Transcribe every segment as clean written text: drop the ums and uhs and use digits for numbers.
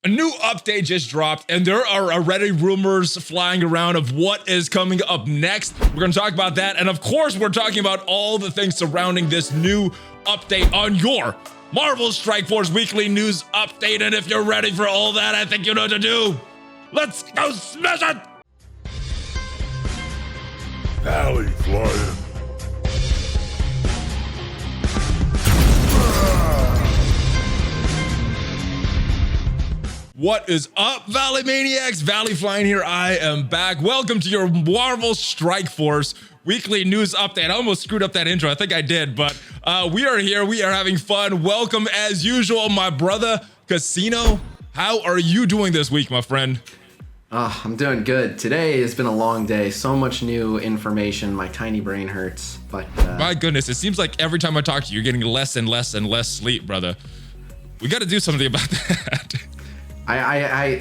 A new update just dropped, and there are already rumors flying around of what is coming up next. We're going to talk about that, and of course, we're talking about all the things surrounding this new update on your Marvel Strike Force Weekly News Update. And if you're ready for all that, I think you know what to do. Let's go smash it! ValleyFlyin. What is up, Valley Maniacs? ValleyFlyin here. I am back. Welcome to your Marvel Strike Force Weekly News Update. I almost screwed up that intro. I think I did, but we are here. We are having fun. Welcome, as usual, my brother, Khasino. How are you doing this week, my friend? I'm doing good. Today has been a long day. So much new information. My tiny brain hurts. But my goodness, it seems like every time I talk to you, you're getting less and less and less sleep, brother. We got to do something about that.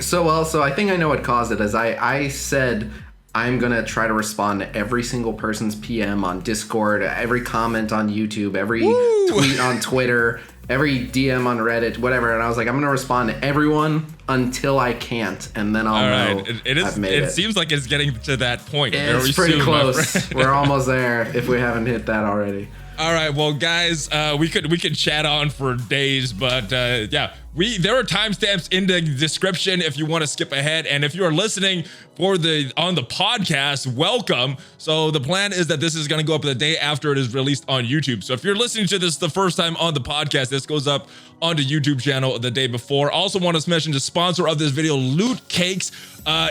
So I think I know what caused it. As I said, I'm gonna try to respond to every single person's PM on Discord, every comment on YouTube, every tweet on Twitter, every DM on Reddit, whatever. And I was like, I'm gonna respond to everyone until I can't, and then I'll know I've made it. It seems like it's getting to that point. It's pretty close. We're almost there if we haven't hit that already. All right, well, guys, we could chat on for days, but yeah, there are timestamps in the description if you want to skip ahead, and if you are listening on the podcast, welcome. So the plan is that this is going to go up the day after it is released on YouTube. So if you're listening to this the first time on the podcast, this goes up on the YouTube channel the day before. Also want to mention the sponsor of this video, LootCakes.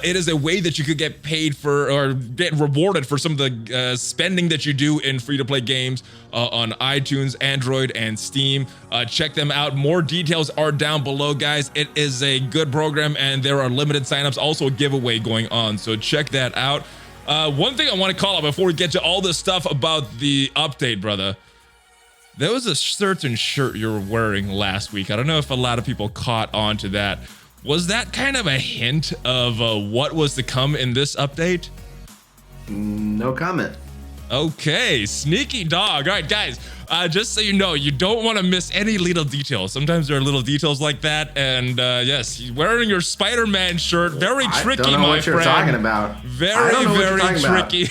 It is a way that you could get paid for or get rewarded for some of the spending that you do in free-to-play games on iTunes, Android, and Steam. Check them out. More details are down below, guys. It is a good program, and there are limited signups. Also a giveaway going on, so check that out. One thing I want to call out before we get to all this stuff about the update, brother. There was a certain shirt you were wearing last week. I don't know if a lot of people caught on to that. Was that kind of a hint of what was to come in this update? No comment. Okay, sneaky dog. All right, guys, just so you know, you don't want to miss any little details. Sometimes there are little details like that. And yes, wearing your Spider-Man shirt, very tricky, my friend. I don't know what you're talking about. Very tricky.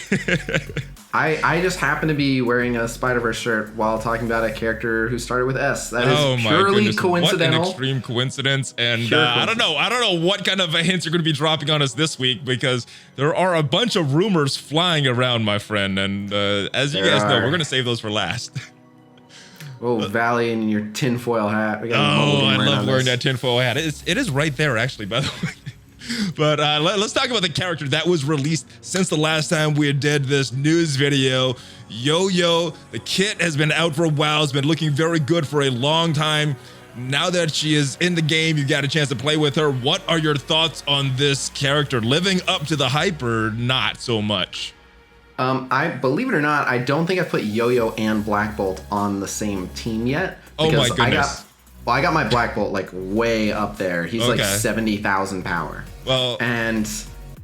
I just happen to be wearing a Spider-Verse shirt while talking about a character who started with S. That is purely coincidental. What an extreme coincidence. And I don't know what kind of hints you're going to be dropping on us this week, because there are a bunch of rumors flying around, my friend. And as you guys know, we're going to save those for last. Oh, Valley and your tinfoil hat. I love wearing that tinfoil hat. It is right there, actually, by the way. But let's talk about the character that was released since the last time we did this news video. Yo-Yo, the kit has been out for a while. It's been looking very good for a long time. Now that she is in the game, you got a chance to play with her. What are your thoughts on this character? Living up to the hype or not so much? I believe it or not, I don't think I put Yo-Yo and Black Bolt on the same team yet. Oh my goodness. I got my Black Bolt like way up there. He's like 70,000 power. Well, and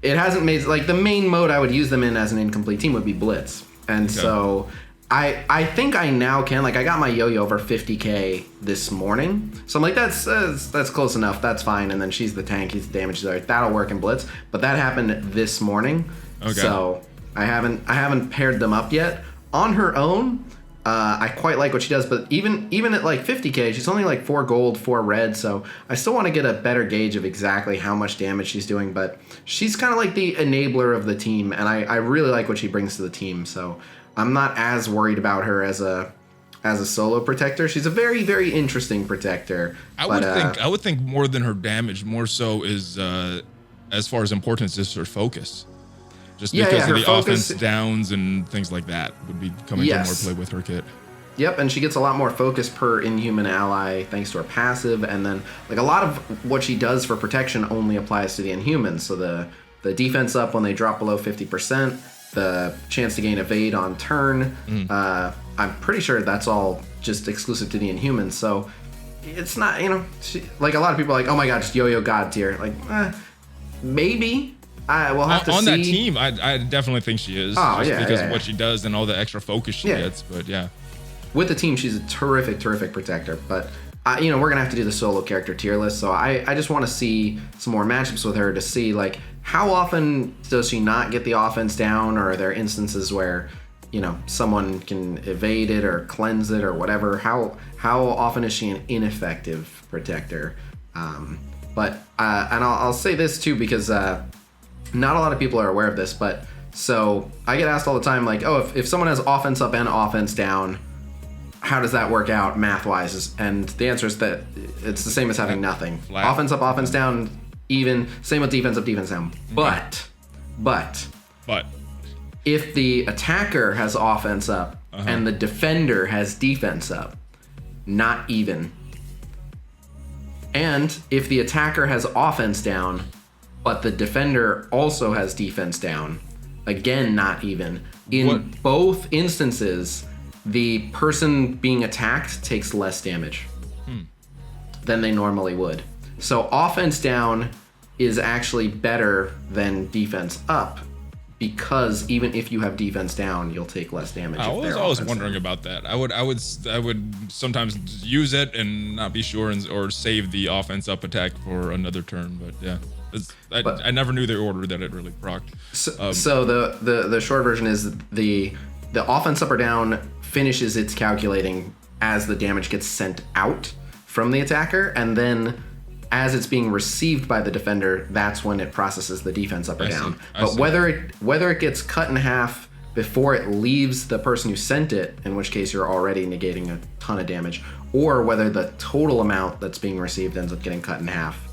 it hasn't made, like, the main mode I would use them in as an incomplete team would be Blitz. And so I think I now can, like, I got my Yo-Yo over 50k this morning. So I'm like, that's close enough. That's fine. And then she's the tank. He's the damage dealer. That'll work in Blitz. But that happened this morning. Okay. So I haven't paired them up yet. On her own, I quite like what she does, but even at like 50k, she's only like 4 gold, 4 red, so I still want to get a better gauge of exactly how much damage she's doing, but she's kind of like the enabler of the team, and I really like what she brings to the team, so I'm not as worried about her as a solo protector. She's a very, very interesting protector. I would think more than her damage, more so is as far as importance is her focus. Just because of the offense downs and things like that would be coming to more play with her kit. Yep, and she gets a lot more focus per Inhuman ally thanks to her passive, and then like a lot of what she does for protection only applies to the Inhumans. So the defense up when they drop below 50%, the chance to gain evade on turn. I'm pretty sure that's all just exclusive to the Inhumans. So it's not, like a lot of people are like, oh my god, just Yo-Yo God tier. Like, maybe. We'll have to see. On that team, I definitely think she is. Because of what she does and all the extra focus she gets. But yeah. With the team, she's a terrific, terrific protector. But we're gonna have to do the solo character tier list. So I just want to see some more matchups with her to see like how often does she not get the offense down, or are there instances where someone can evade it or cleanse it or whatever. How often is she an ineffective protector? But I'll say this too, because not a lot of people are aware of this, but so I get asked all the time, like, oh, if someone has offense up and offense down, how does that work out math-wise? And the answer is that it's the same as having nothing. Flat. Offense up, offense down, even. Same with defense up, defense down. But if the attacker has offense up and the defender has defense up, not even. And if the attacker has offense down, but the defender also has defense down, again, not even. In both instances, the person being attacked takes less damage than they normally would. So offense down is actually better than defense up, because even if you have defense down, you'll take less damage. I was always wondering about that. I would sometimes use it and not be sure, or save the offense up attack for another turn. But yeah, I never knew the order that it really procced. So the short version is the offense up or down finishes its calculating as the damage gets sent out from the attacker, and then as it's being received by the defender, that's when it processes the defense up or down. But whether it gets cut in half before it leaves the person who sent it, in which case you're already negating a ton of damage, or whether the total amount that's being received ends up getting cut in half,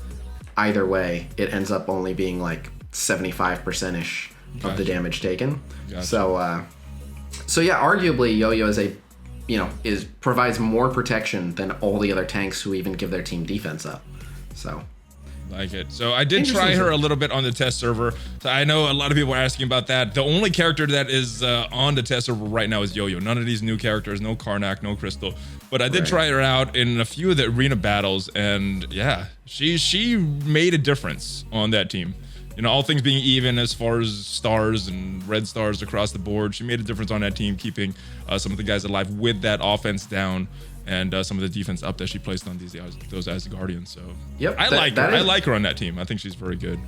either way, it ends up only being like 75%-ish of the damage taken. Gotcha. So yeah, arguably Yo-Yo is provides more protection than all the other tanks who even give their team defense up. So like it. So I did try her a little bit on the test server. So I know a lot of people are asking about that. The only character that is on the test server right now is Yo-Yo. None of these new characters, no Karnak, no Crystal. But I did try her out in a few of the arena battles, and yeah, she made a difference on that team. All things being even as far as stars and red stars across the board, she made a difference on that team, keeping some of the guys alive with that offense down, and some of the defense up that she placed on those Asgardians. So yep, I like her on that team. I think she's very good.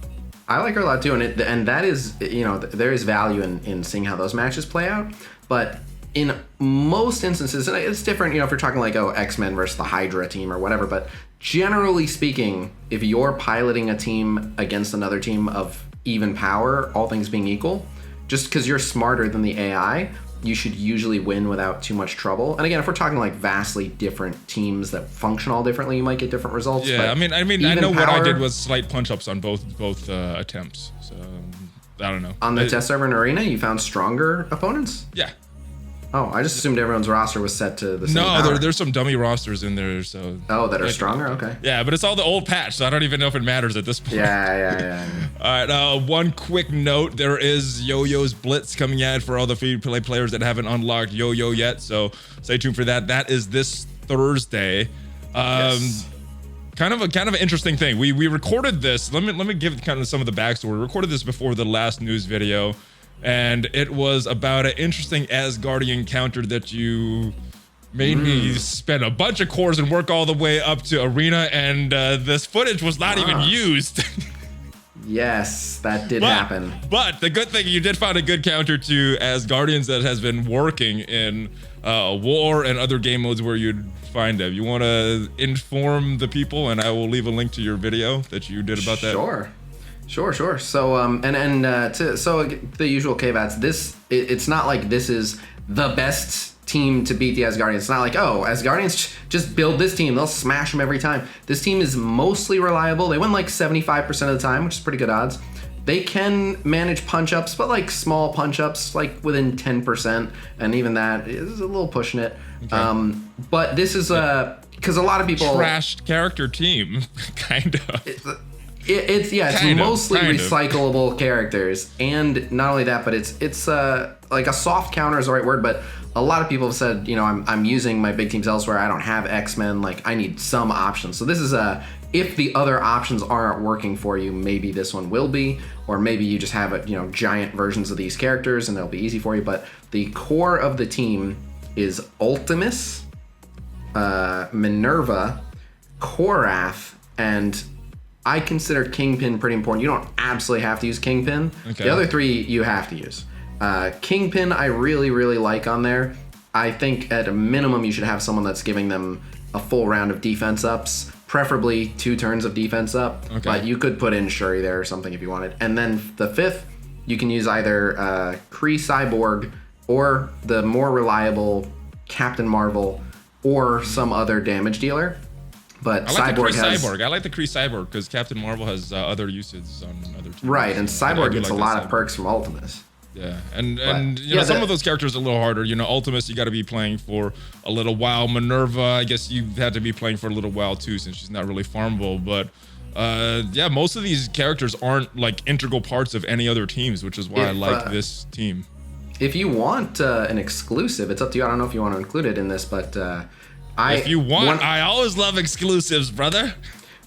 I like her a lot too, and that is, there is value in seeing how those matches play out. But in most instances, and it's different, if you're talking like X-Men versus the Hydra team or whatever, but generally speaking, if you're piloting a team against another team of even power, all things being equal, just because you're smarter than the AI, you should usually win without too much trouble. And again, if we're talking like vastly different teams that function all differently, you might get different results. Yeah, but I know what I did was slight punch-ups on both attempts. So I don't know. On the test server and arena, you found stronger opponents? Yeah. Oh, I just assumed everyone's roster was set to the same power. There's some dummy rosters in there, so. Oh, that are stronger? Okay. Yeah, but it's all the old patch, so I don't even know if it matters at this point. Yeah. All right, one quick note. There is Yo-Yo's Blitz coming out for all the free-to-play players that haven't unlocked Yo-Yo yet, so stay tuned for that. That is this Thursday. Yes. Kind of an interesting thing. We recorded this. Let me give kind of some of the backstory. We recorded this before the last news video, and it was about an interesting Asgardian counter that you made me spend a bunch of cores and work all the way up to arena, and this footage was not even used. Yes, that did happen. But the good thing, you did find a good counter to Asgardians that has been working in War and other game modes where you'd find them. You want to inform the people, and I will leave a link to your video that you did about that. Sure. So so the usual caveats. It's not like this is the best team to beat the Asgardians. It's not like, Asgardians just build this team, they'll smash them every time. This team is mostly reliable. They win like 75% of the time, which is pretty good odds. They can manage punch-ups, but like small punch-ups, like within 10%, and even that is a little pushing it. Okay. But this is because a lot of people trashed character team, kind of. It's mostly recyclable characters, and not only that, but it's like a soft counter is the right word, but a lot of people have said, I'm using my big teams elsewhere. I don't have X-Men. Like, I need some options. So this is if the other options aren't working for you, maybe this one will be, or maybe you just have giant versions of these characters and they'll be easy for you. But the core of the team is Ultimus, Minerva, Korath, and I consider Kingpin pretty important. You don't absolutely have to use Kingpin. Okay. The other three you have to use. Kingpin I really, really like on there. I think at a minimum you should have someone that's giving them a full round of defense ups, preferably 2 turns of defense up. Okay. But you could put in Shuri there or something if you wanted. And then the 5th, you can use either Kree Cyborg or the more reliable Captain Marvel or some other damage dealer. But I like Cyborg the Kree has... Cyborg. I like the Kree Cyborg because Captain Marvel has other uses on other teams. Right, and Cyborg gets like a lot of perks from Ultimus. Yeah, and you know, some of those characters are a little harder. You know, Ultimus, you got to be playing for a little while. Minerva, I guess you had to be playing for a little while too, since she's not really farmable. But yeah, most of these characters aren't like integral parts of any other teams, which is why I like this team. If you want an exclusive, it's up to you. I don't know if you want to include it in this, but if you want, I always love exclusives, brother.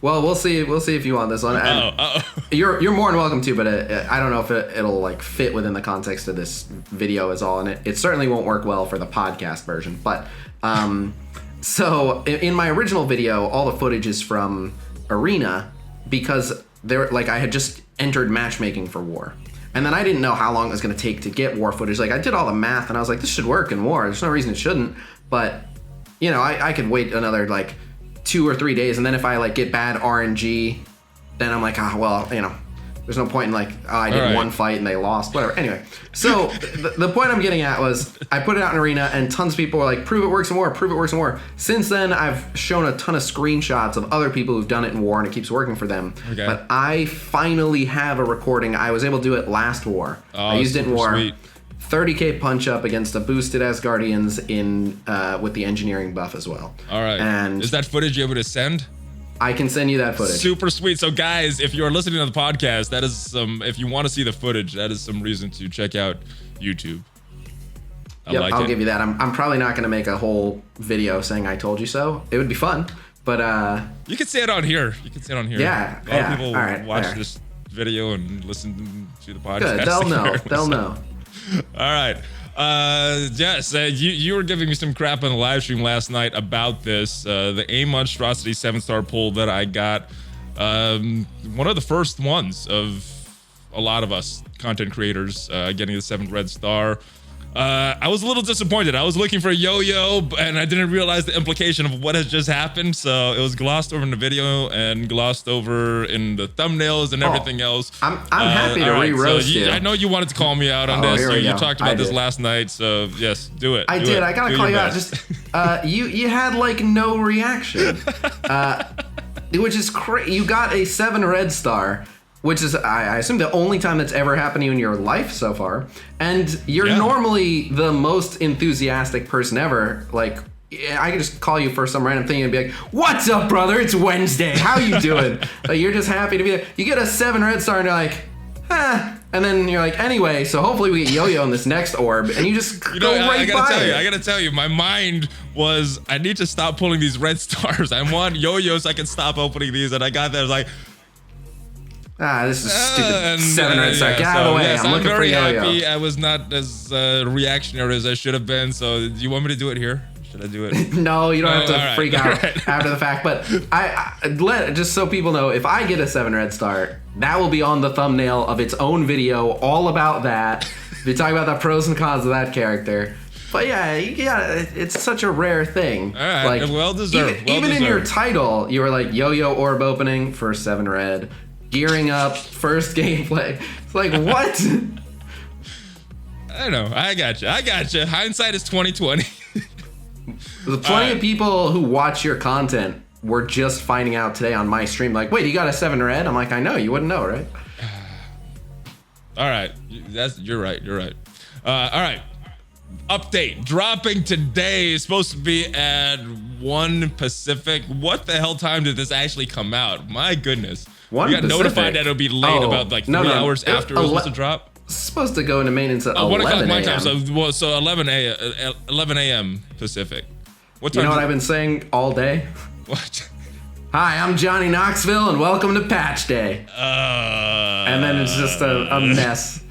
Well, we'll see. We'll see if you want this one. And you're more than welcome to, but I don't know if it'll like fit within the context of this video is all, and it certainly won't work well for the podcast version. But so in my original video, all the footage is from Arena because I had just entered matchmaking for War. And then I didn't know how long it was going to take to get War footage. Like, I did all the math, and I was like, this should work in War. There's no reason it shouldn't. But, you know, I could wait another, like, 2 or 3 days, and then if I, like, get bad RNG, then I'm like, well, you know, there's no point in, like, I did one fight and they lost, whatever. Anyway, so the point I'm getting at was I put it out in Arena, and tons of people were like, prove it works in War, prove it works in War. Since then, I've shown a ton of screenshots of other people who've done it in War, and it keeps working for them. Okay. But I finally have a recording. I was able to do it last War. I used it in War. Sweet. 30k punch up against a boosted Asgardians in with the engineering buff as well. All right. And is that footage you able to send? I can send you that footage. Super sweet. So guys, if you're listening to the podcast, that is some, if you want to see the footage, that is some reason to check out YouTube. I'll give you that. I'm probably not going to make a whole video saying I told you so. It would be fun, but you can say it on here. You can say it on here. Yeah. A lot of people watch this video and listen to the podcast. Good. They'll know. They'll know. All right. Yes, you were giving me some crap on the live stream last night about this. The A Monstrosity 7-star pull that I got. One of the first ones of a lot of us content creators getting the 7th red star. I was a little disappointed. I was looking for a yo-yo, and I didn't realize the implication of what has just happened. So it was glossed over in the video and glossed over in the thumbnails and everything else. I'm happy to re-roast you. I know you wanted to call me out on this. You talked about this last night, so yes, do it. I did. I gotta call you out. Just you had like no reaction, which is crazy. You got a 7 red star, which is, I assume, the only time that's ever happened to you in your life so far. And you're normally the most enthusiastic person ever. Like, I could just call you for some random thing and be like, what's up, brother? It's Wednesday. How you doing? Like, you're just happy to be there. You get a 7 red star and you're like, and then you're like, anyway, so hopefully we get yo-yo in this next orb. And you just go right by it. I gotta tell you, my mind was, I need to stop pulling these red stars. I want yo-yos so I can stop opening these. And I got there, I was like, this is stupid 7 red star. Get out of the way. Yes, I'm looking for yo-yo. Happy. I was not as reactionary as I should have been. So do you want me to do it here? Should I do it? No, you don't have to freak out after the fact. But just so people know, if I get a 7 red star, that will be on the thumbnail of its own video, all about that. We talk about the pros and cons of that character. But yeah, it's such a rare thing. All right, like, well deserved. Even in your title, you were like yo-yo orb opening for 7 red, gearing up, first gameplay. It's like, what? I don't know. I got you. Hindsight is 2020. There's plenty of people who watch your content were just finding out today on my stream, like, wait, you got a 7 red? I'm like, I know, you wouldn't know, right? All right, you're right. All right, update dropping today is supposed to be at 1 Pacific. What the hell time did this actually come out? My goodness. We got notified that it'll be late about like 3 hours after it was supposed to drop. It's supposed to go into maintenance at 11 1 o'clock my a.m. time, so 11 a.m. Pacific. What time? You know what I've been saying all day? What? Hi, I'm Johnny Knoxville, and welcome to Patch Day. And then it's just a mess.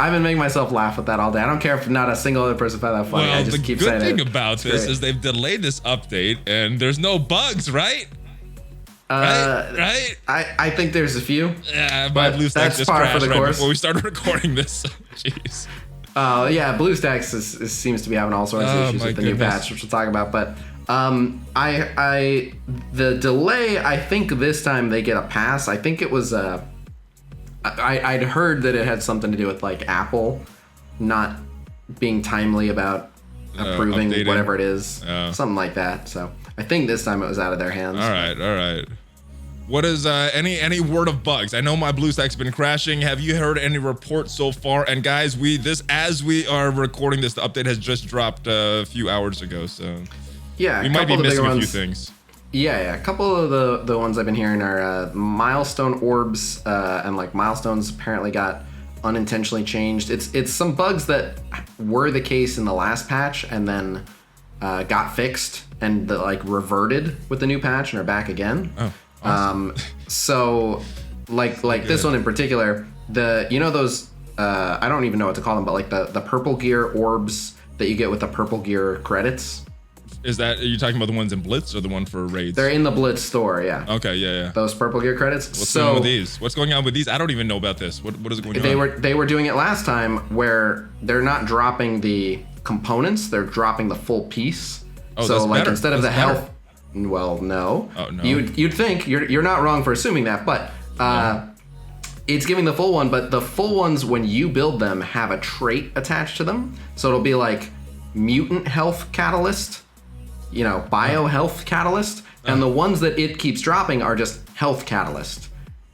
I've been making myself laugh with that all day. I don't care if not a single other person found that funny. Well, I just keep saying it. The good thing about this is they've delayed this update and there's no bugs, right? Right? I think there's a few. Yeah, my BlueStacks just crashed right before we started recording this. Jeez. Yeah, BlueStacks seems to be having all sorts of issues with the new patch, which we'll talk about. But the delay, I think this time they get a pass. I think it was I'd heard that it had something to do with like Apple not being timely about approving updating. whatever it is, something like that. So I think this time it was out of their hands. All right. What is any word of bugs? I know my BlueStack's been crashing. Have you heard any reports so far? And guys, as we are recording this, the update has just dropped a few hours ago, so yeah, we might be missing a few things. Yeah. A couple of the ones I've been hearing are milestone orbs, and like milestones apparently got unintentionally changed. It's some bugs that were the case in the last patch and then got fixed and like reverted with the new patch and are back again. Oh. Awesome. So like this one in particular, those I don't even know what to call them, but like the purple gear orbs that you get with the purple gear credits. Are you talking about the ones in Blitz or the one for raids? They're in the Blitz store, yeah. Okay, yeah. Those purple gear credits. What's going on with these? What's going on with these? I don't even know about this. What is going on? They were doing it last time where they're not dropping the components, they're dropping the full piece. Oh, so that's like better. instead of that's the better. health. Well, no. Oh, no. You'd think you're not wrong for assuming that, but it's giving the full one. But the full ones, when you build them, have a trait attached to them. So it'll be like mutant health catalyst, bio health catalyst, and the ones that it keeps dropping are just health catalyst.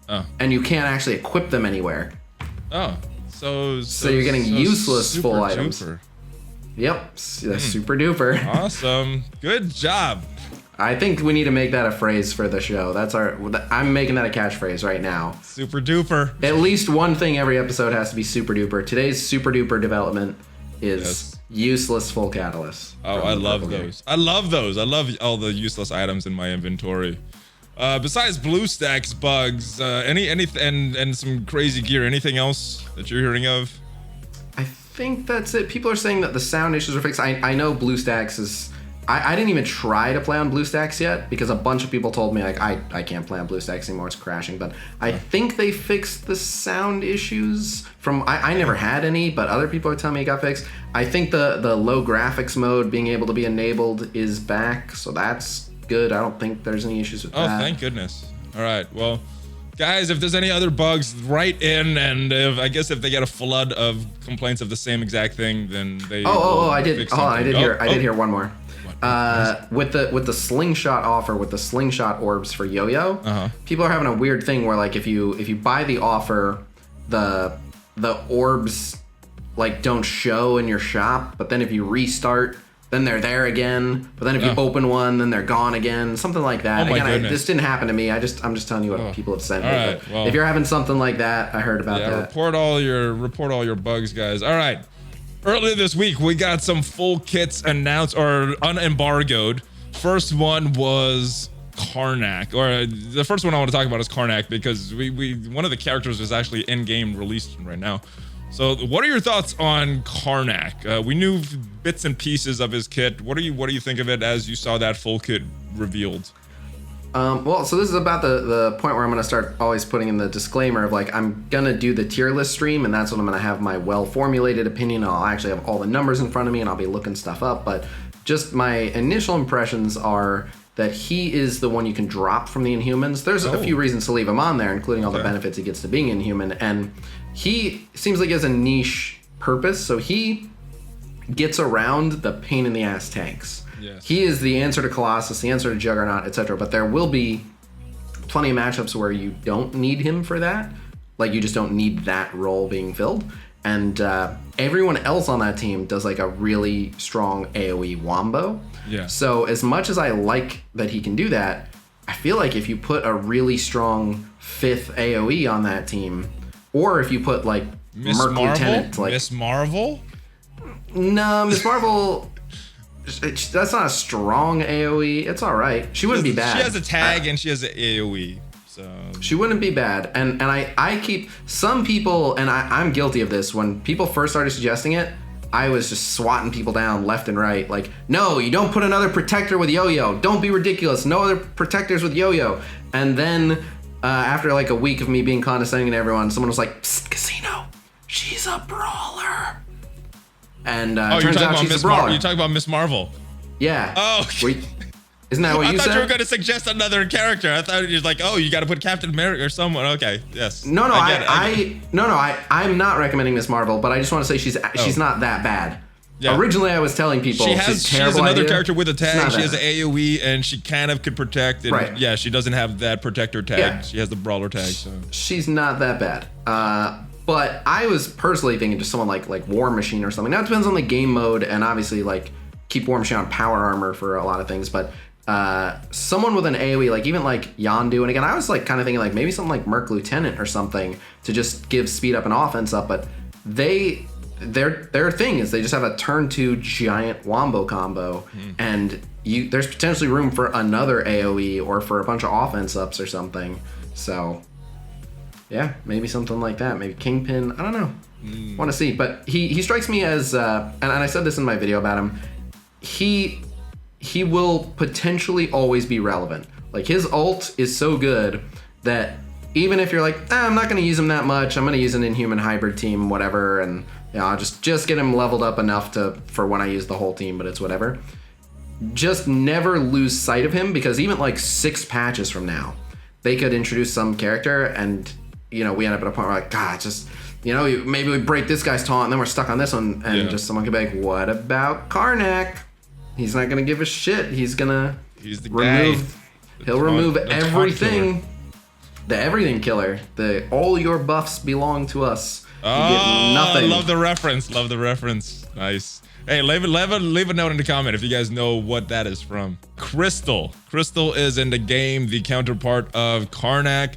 Oh. And you can't actually equip them anywhere. Oh, so you're getting useless full items. Duper. Yep, super duper. Awesome, good job. I think we need to make that a phrase for the show. I'm making that a catchphrase right now. Super duper. At least one thing every episode has to be super duper. Today's super duper development is useless full catalyst. Oh, I love those. I love those. I love all the useless items in my inventory. Besides BlueStacks bugs, and some crazy gear, anything else that you're hearing of? I think that's it. People are saying that the sound issues are fixed. I know BlueStacks is... I didn't even try to play on BlueStacks yet because a bunch of people told me like I can't play on BlueStacks anymore, it's crashing. But I think they fixed the sound issues I never had any, but other people are telling me it got fixed. I think the low graphics mode being able to be enabled is back, so that's good. I don't think there's any issues with that. Oh, thank goodness. All right, well, guys, if there's any other bugs, write in, and if they get a flood of complaints of the same exact thing, then they. I did. Hold on, I did hear one more. With the slingshot offer, with the slingshot orbs for yo-yo, people are having a weird thing where like if you buy the offer, the orbs like don't show in your shop, but then if you restart, then they're there again. But then if you open one, then they're gone again. Something like that. Oh my goodness. This didn't happen to me. I'm just telling you what people have sent me. Right, but well, if you're having something like that, I heard about that. Report all your bugs, guys. All right. Earlier this week, we got some full kits announced or unembargoed. First one was Karnak, or the first one I want to talk about is Karnak because one of the characters is actually in-game released right now. So, what are your thoughts on Karnak? We knew bits and pieces of his kit. What do you think of it as you saw that full kit revealed? So this is about the point where I'm going to start always putting in the disclaimer of like, I'm going to do the tier list stream, and that's when I'm going to have my well-formulated opinion. I'll actually have all the numbers in front of me, and I'll be looking stuff up. But just my initial impressions are that he is the one you can drop from the Inhumans. There's a few reasons to leave him on there, including all the benefits he gets to being Inhuman. And he seems like he has a niche purpose, so he gets around the pain-in-the-ass tanks. Yes. He is the answer to Colossus, the answer to Juggernaut, etc. But there will be plenty of matchups where you don't need him for that. Like, you just don't need that role being filled. And everyone else on that team does, like, a really strong AoE wombo. Yeah. So as much as I like that he can do that, I feel like if you put a really strong 5th AoE on that team, or if you put, like, Merc Lieutenant... like Miss Marvel? No, Miss Marvel... That's not a strong AoE. It's all right. She wouldn't be bad. She has a tag and she has an AoE. So she wouldn't be bad. And I keep some people, and I'm guilty of this. When people first started suggesting it, I was just swatting people down left and right. Like, no, you don't put another protector with Yo-Yo. Don't be ridiculous. No other protectors with Yo-Yo. And then after like a week of me being condescending to everyone, someone was like, Psst, Khasino, she's a brawler. And turns out she's a brawler. You're talking about Miss Marvel. Yeah. Oh. Isn't that what you said? I thought you were going to suggest another character. I thought you were like, oh, you got to put Captain America or someone. Okay, yes. No, I'm not recommending Miss Marvel, but I just want to say she's not that bad. Yeah. Originally, I was telling people she has another character with a tag. She has an AOE, and she kind of could protect. And right. Yeah, she doesn't have that protector tag. Yeah. She has the brawler tag. So she's not that bad. But I was personally thinking just someone like War Machine or something. Now it depends on the game mode, and obviously like keep War Machine on power armor for a lot of things, but. Someone with an AoE, like even like Yondu, and again I was like kind of thinking like maybe something like Merc Lieutenant or something to just give speed up and offense up, but their thing is they just have a turn 2 giant wombo combo, and there's potentially room for another AoE or for a bunch of offense ups or something. So yeah, maybe something like that, maybe Kingpin, I don't know. Want to see, but he strikes me as and I said this in my video about him, he will potentially always be relevant. Like his ult is so good that even if you're like, I'm not going to use him that much, I'm going to use an Inhuman hybrid team, whatever, and I'll just get him leveled up enough for when I use the whole team, but it's whatever. Just never lose sight of him, because even like 6 patches from now, they could introduce some character, and we end up at a point where like, God, just maybe we break this guy's taunt, and then we're stuck on this one, and just someone could be like, what about Karnak? He's not gonna give a shit. He's the guy. He'll remove everything. The everything killer. All your buffs belong to us. You get nothing. Love the reference. Nice. Hey, leave a note in the comment if you guys know what that is from. Crystal is in the game, the counterpart of Karnak.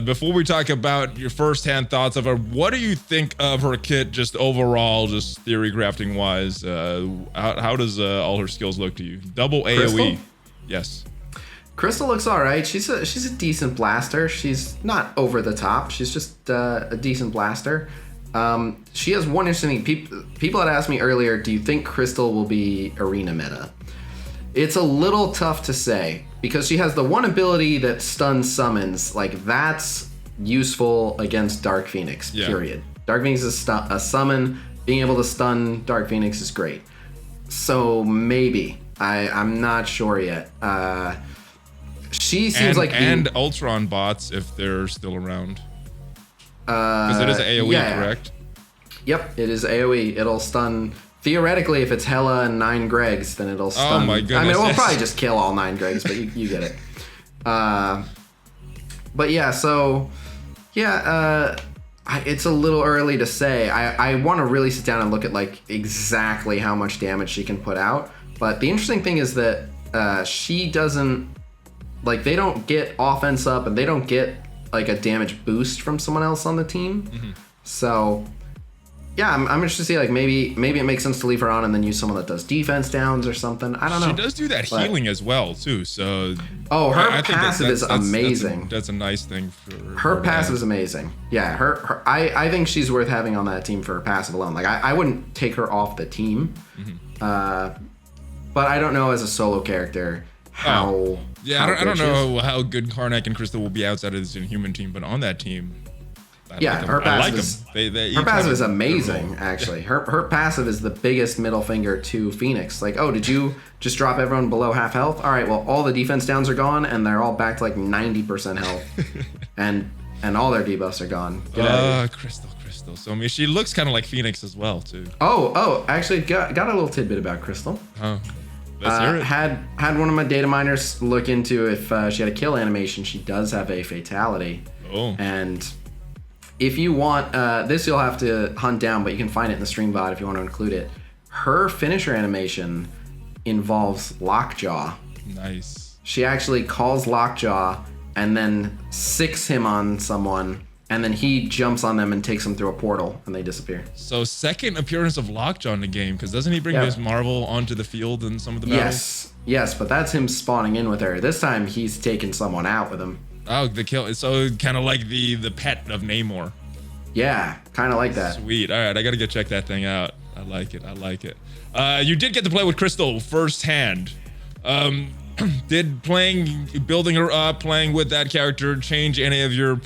Before we talk about your first-hand thoughts of her, what do you think of her kit just overall, just theory crafting wise? How does all her skills look to you? Double AoE. Yes. Crystal looks all right. She's a decent blaster. She's not over the top. She's just a decent blaster. She has one interesting thing. People had asked me earlier, do you think Crystal will be arena meta? It's a little tough to say, because she has the one ability that stuns summons. Like, that's useful against Dark Phoenix, period. Dark Phoenix is a summon. Being able to stun Dark Phoenix is great. So maybe. I'm not sure yet. She seems and Ultron bots, if they're still around. Because it is AoE, correct? Yep, it is AoE. It'll stun... Theoretically, if it's Hela and 9 Gregs, then it'll stun. Oh my goodness. I mean, we'll probably just kill all 9 Gregs, but you get it. But yeah, so... Yeah, it's a little early to say. I want to really sit down and look at like exactly how much damage she can put out. But the interesting thing is that she doesn't... Like, they don't get offense up, and they don't get like a damage boost from someone else on the team. So... Yeah, I'm interested to see, like, maybe it makes sense to leave her on and then use someone that does defense downs or something. I don't know. She does do that healing as well, too, so... Oh, her passive is amazing. That's a nice thing for her passive is amazing. Yeah, I think she's worth having on that team for her passive alone. Like, I wouldn't take her off the team, but I don't know as a solo character how... Yeah, I don't know how good Karnak and Crystal will be outside of this Inhuman team, but on that team... Her passive is amazing, actually. Her passive is the biggest middle finger to Phoenix. Like, oh, did you just drop everyone below half health? All right, well, all the defense downs are gone, and they're all back to like 90% health, and all their debuffs are gone. Crystal. So I mean, she looks kind of like Phoenix as well, too. Oh, actually, got a little tidbit about Crystal. Oh, let's hear it. Had one of my data miners look into if she had a kill animation. She does have a fatality. Oh, and. If you want, this you'll have to hunt down, but you can find it in the stream bot if you want to include it. Her finisher animation involves Lockjaw. Nice. She actually calls Lockjaw and then sicks him on someone, and then he jumps on them and takes them through a portal, and they disappear. So second appearance of Lockjaw in the game, because doesn't he bring Miss Marvel onto the field in some of the battles? Yes, but that's him spawning in with her. This time he's taking someone out with him. Oh, the kill. So kind of like the pet of Namor. Yeah, kind of like that. Sweet. All right, I gotta go check that thing out. I like it. You did get to play with Crystal firsthand. Did building her up, playing with that character change any of your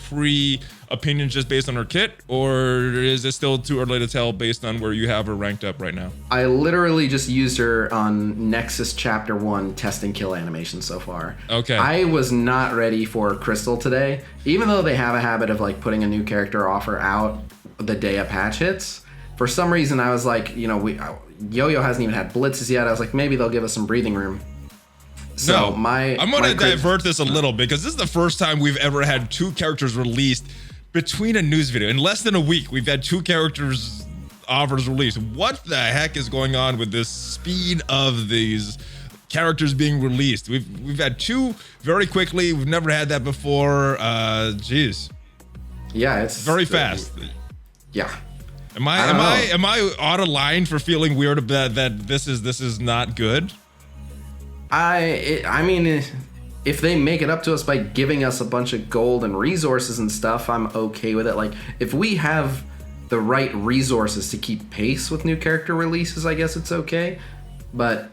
opinions just based on her kit, or is it still too early to tell based on where you have her ranked up right now? I literally just used her on Nexus Chapter 1 test and kill animation so far. Okay. I was not ready for Crystal today, even though they have a habit of like putting a new character offer out the day a patch hits. For some reason, I was like, Yo-Yo hasn't even had blitzes yet. I was like, maybe they'll give us some breathing room. So I'm gonna divert this a little because this is the first time we've ever had 2 characters released between a news video. In less than a week, we've had 2 characters offers released. What the heck is going on with this speed of these characters being released? We've had 2 very quickly. We've never had that before. Jeez. Yeah, it's very fast. Yeah. Am I out of line for feeling weird about that? This is not good. I mean, if they make it up to us by giving us a bunch of gold and resources and stuff, I'm okay with it. Like, if we have the right resources to keep pace with new character releases, I guess it's okay. But,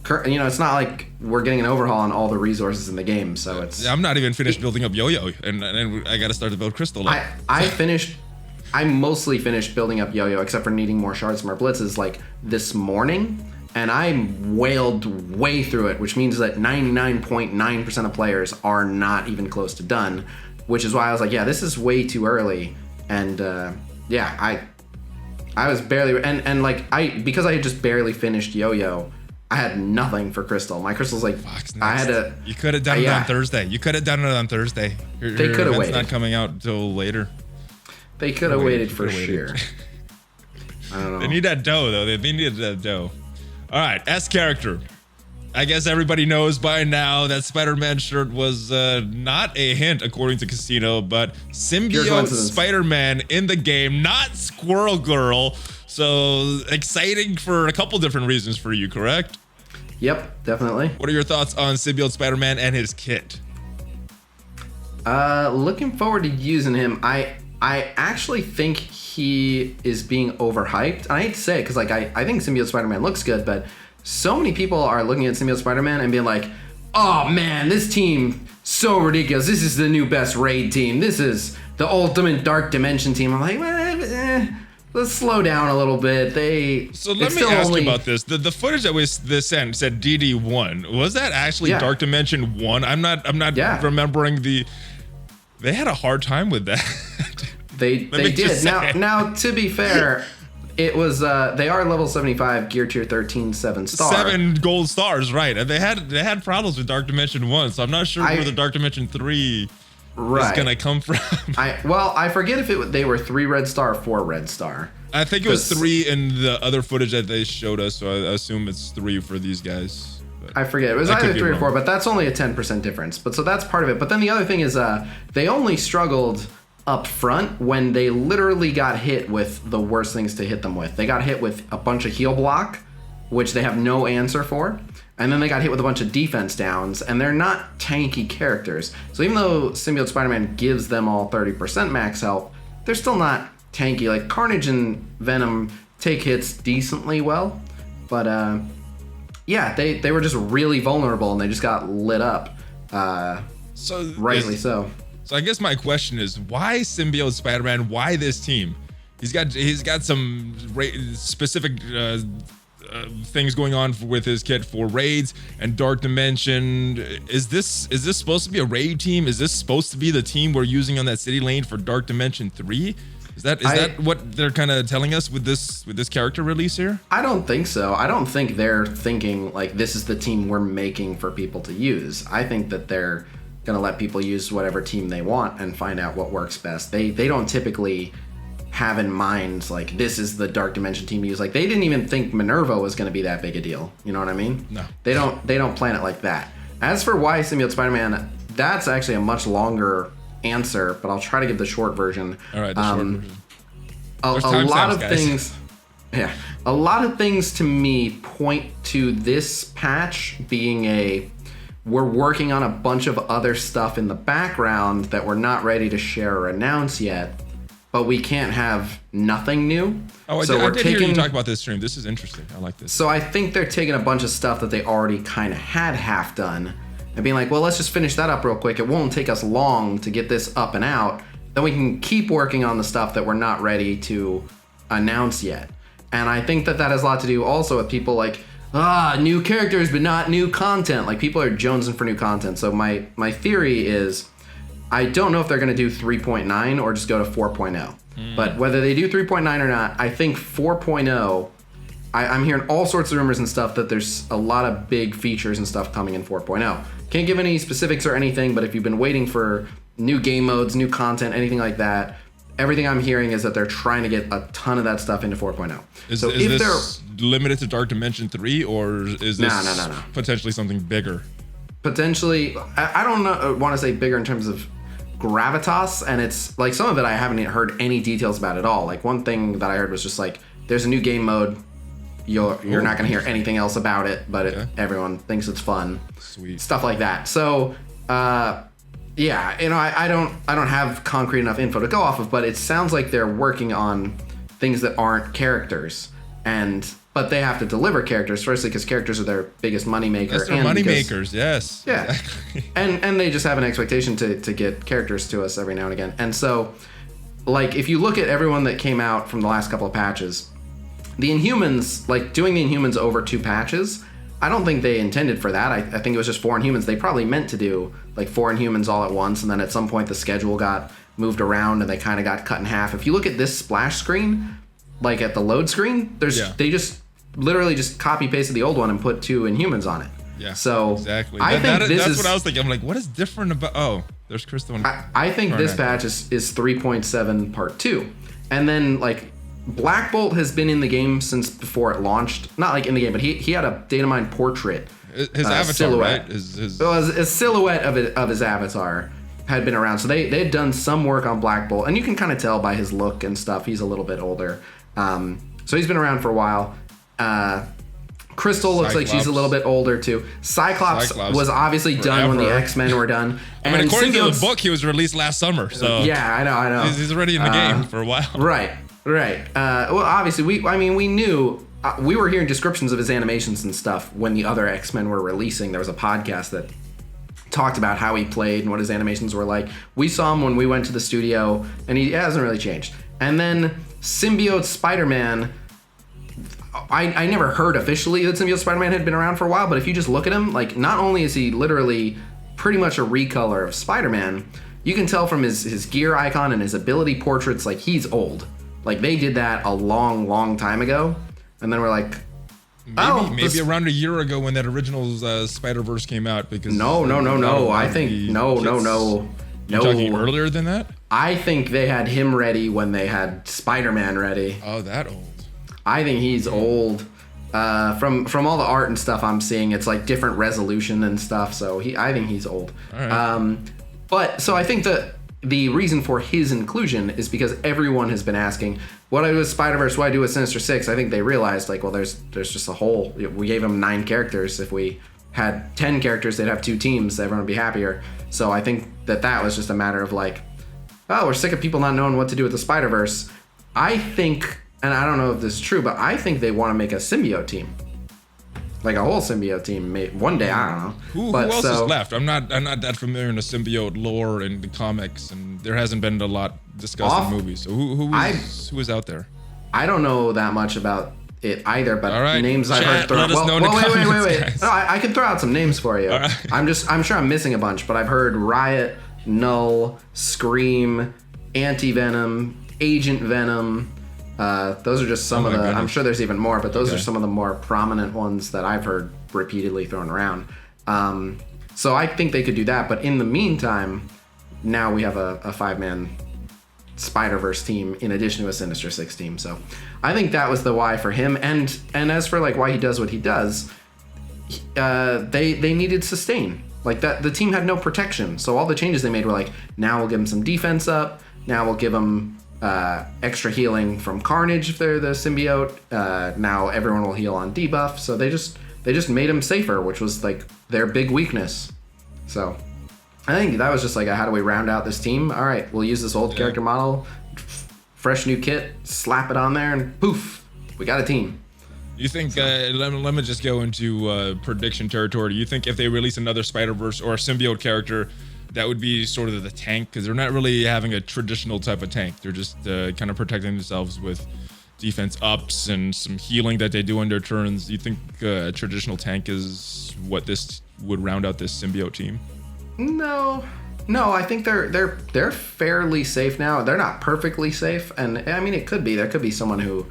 it's not like we're getting an overhaul on all the resources in the game, so it's... I'm not even finished building up Yo-Yo, and I gotta start to build Crystal up. I mostly finished building up Yo-Yo, except for needing more shards from our blitzes, like, this morning. And I wailed way through it, which means that 99.9% of players are not even close to done, which is why I was like, yeah, this is way too early. And I was barely, and like, because I had just barely finished Yo-Yo, I had nothing for Crystal. My Crystal's like, I had to. You could have done it on Thursday. They could have waited. It's not coming out until later. They could have waited for sure. I don't know. They need that dough, though. They needed that dough. All right, S character. I guess everybody knows by now that Spider-Man shirt was not a hint, according to Khasino, but Symbiote Spider-Man in the game, not Squirrel Girl. So exciting for a couple different reasons for you, correct? Yep, definitely. What are your thoughts on Symbiote Spider-Man and his kit? Looking forward to using him. I actually think he is being overhyped. And I hate to say it because I think Symbiote Spider-Man looks good, but so many people are looking at Symbiote Spider-Man and being like, oh man, this team so ridiculous. This is the new best raid team. This is the ultimate Dark Dimension team. I'm like, let's slow down a little bit. So let me ask you about this. The footage that was sent said DD1. Was that actually Dark Dimension 1? I'm not remembering the. They had a hard time with that. They did. Now to be fair, it was they are level 75, gear tier 13, 7 star. 7 gold stars, right? And they had problems with Dark Dimension 1, so I'm not sure where the Dark Dimension 3 is gonna come from. I forget if they were 3 red star or 4 red star. I think it was 3 in the other footage that they showed us, so I assume it's 3 for these guys. I forget. It was either 3 or 4, but that's only a 10% difference. But so that's part of it. But then the other thing is they only struggled up front when they literally got hit with the worst things to hit them with. They got hit with a bunch of heal block, which they have no answer for. And then they got hit with a bunch of defense downs, and they're not tanky characters. So even though Symbiote Spider-Man gives them all 30% max health, they're still not tanky. Like Carnage and Venom take hits decently well, but they were just really vulnerable and they just got lit up. Rightly so. So I guess my question is, why Symbiote Spider-Man? Why this team? He's got some specific things going on with his kit for raids and Dark Dimension. Is this supposed to be a raid team? Is this supposed to be the team we're using on that city lane for Dark Dimension 3? Is that what they're kind of telling us with this character release here? I don't think so. I don't think they're thinking like this is the team we're making for people to use. I think that they're gonna let people use whatever team they want and find out what works best. They don't typically have in mind like this is the Dark Dimension team to use. Like they didn't even think Minerva was gonna be that big a deal. You know what I mean? No. They don't plan it like that. As for why Symbiote Spider-Man, that's actually a much longer answer, but I'll try to give the short version. All right, the short version. A lot of things. Yeah, a lot of things to me point to this patch being a we're working on a bunch of other stuff in the background that we're not ready to share or announce yet, but we can't have nothing new. Oh, I did hear you talk about this stream. This is interesting. I like this. So I think they're taking a bunch of stuff that they already kind of had half done and being like, well, let's just finish that up real quick. It won't take us long to get this up and out. Then we can keep working on the stuff that we're not ready to announce yet. And I think that has a lot to do also with people like, new characters, but not new content. Like, people are jonesing for new content. So my theory is, I don't know if they're going to do 3.9 or just go to 4.0. But whether they do 3.9 or not, I think 4.0, I'm hearing all sorts of rumors and stuff that there's a lot of big features and stuff coming in 4.0. Can't give any specifics or anything, but if you've been waiting for new game modes, new content, anything like that, everything I'm hearing is that they're trying to get a ton of that stuff into 4.0. Is this limited to Dark Dimension 3, or is this no. potentially something bigger? Potentially, I don't want to say bigger in terms of gravitas, and it's like some of it I haven't heard any details about at all. Like, one thing that I heard was just like, there's a new game mode. You're not going to hear anything else about it, but everyone thinks it's fun. Sweet. Stuff like that. So, yeah, I don't have concrete enough info to go off of, but it sounds like they're working on things that aren't characters, but they have to deliver characters, firstly because characters are their biggest moneymaker. That's their moneymakers, yes. Yeah, exactly. and they just have an expectation to get characters to us every now and again. And so, like, if you look at everyone that came out from the last couple of patches, the Inhumans, like, doing the Inhumans over 2 patches, I don't think they intended for that. I think it was just 4 Inhumans. They probably meant to do like 4 Inhumans all at once, and then at some point the schedule got moved around and they kind of got cut in half. If you look at this splash screen, like at the load screen, they just literally just copy pasted the old one and put 2 Inhumans on it. Yeah. So exactly. That's what I was thinking. I'm like, what is different about? Oh, there's Crystal. I think this patch is 3.7 part 2, and then like Black Bolt has been in the game since before it launched. Not like in the game, but he had a Datamine portrait. His avatar, silhouette. right? A silhouette of his avatar had been around. So they had done some work on Black Bolt, and you can kind of tell by his look and stuff. He's a little bit older. So he's been around for a while. Crystal looks like she's a little bit older too. Cyclops was obviously done when the X-Men were done. I mean, according to the book, he was released last summer. So yeah, I know. He's already in the game for a while. Right. Well, obviously, we knew. We were hearing descriptions of his animations and stuff when the other X-Men were releasing. There was a podcast that talked about how he played and what his animations were like. We saw him when we went to the studio, and he hasn't really changed. And then Symbiote Spider-Man, I never heard officially that Symbiote Spider-Man had been around for a while, but if you just look at him, like, not only is he literally pretty much a recolor of Spider-Man, you can tell from his gear icon and his ability portraits, like, he's old. Like, they did that a long, long time ago. And then we're like, maybe around a year ago when that original Spider-Verse came out. Because no. I think no. You're talking earlier than that? I think they had him ready when they had Spider-Man ready. Oh, that old. I think he's old. From all the art and stuff I'm seeing, it's like different resolution and stuff. So I think he's old. All right. But so I think that the reason for his inclusion is because everyone has been asking, what do I do with Spider-Verse? What do I do with Sinister Six? I think they realized, like, well, there's just a hole. We gave them 9 characters. If we had 10 characters, they'd have 2 teams. Everyone would be happier. So I think that was just a matter of like, oh, we're sick of people not knowing what to do with the Spider-Verse. I think, and I don't know if this is true, but I think they want to make a symbiote team. Like a whole symbiote team, one day, I don't know. Who else is left? I'm not that familiar in the symbiote lore and the comics, and there hasn't been a lot discussed in movies. So who is out there? I don't know that much about it either, but names I've heard. Let us know in the comments, wait. guys. No, I can throw out some names for you. Right. I'm sure I'm missing a bunch, but I've heard Riot, Null, Scream, Anti-Venom, Agent Venom. Those are just some of the. Goodness. I'm sure there's even more, but those are some of the more prominent ones that I've heard repeatedly thrown around. So I think they could do that, but in the meantime, now we have a 5-man Spider-Verse team in addition to a Sinister Six team. So I think that was the why for him. And as for like why he does what he does, they needed sustain. Like that, the team had no protection. So all the changes they made were like, now we'll give him some defense up. Now we'll give him extra healing from Carnage if they're the symbiote. Now everyone will heal on debuff. So they they just made him safer, which was like their big weakness. So I think that was just like, how do we round out this team? All right, we'll use this old character model, fresh new kit, slap it on there, and poof, we got a team. You think, let me just go into prediction territory. Do you think if they release another Spider-Verse or a symbiote character, that would be sort of the tank? Because they're not really having a traditional type of tank. They're just kind of protecting themselves with defense ups and some healing that they do on their turns. Do you think a traditional tank is what this would round out this symbiote team? No, I think they're fairly safe now. They're not perfectly safe, and I mean, it could be. There could be someone who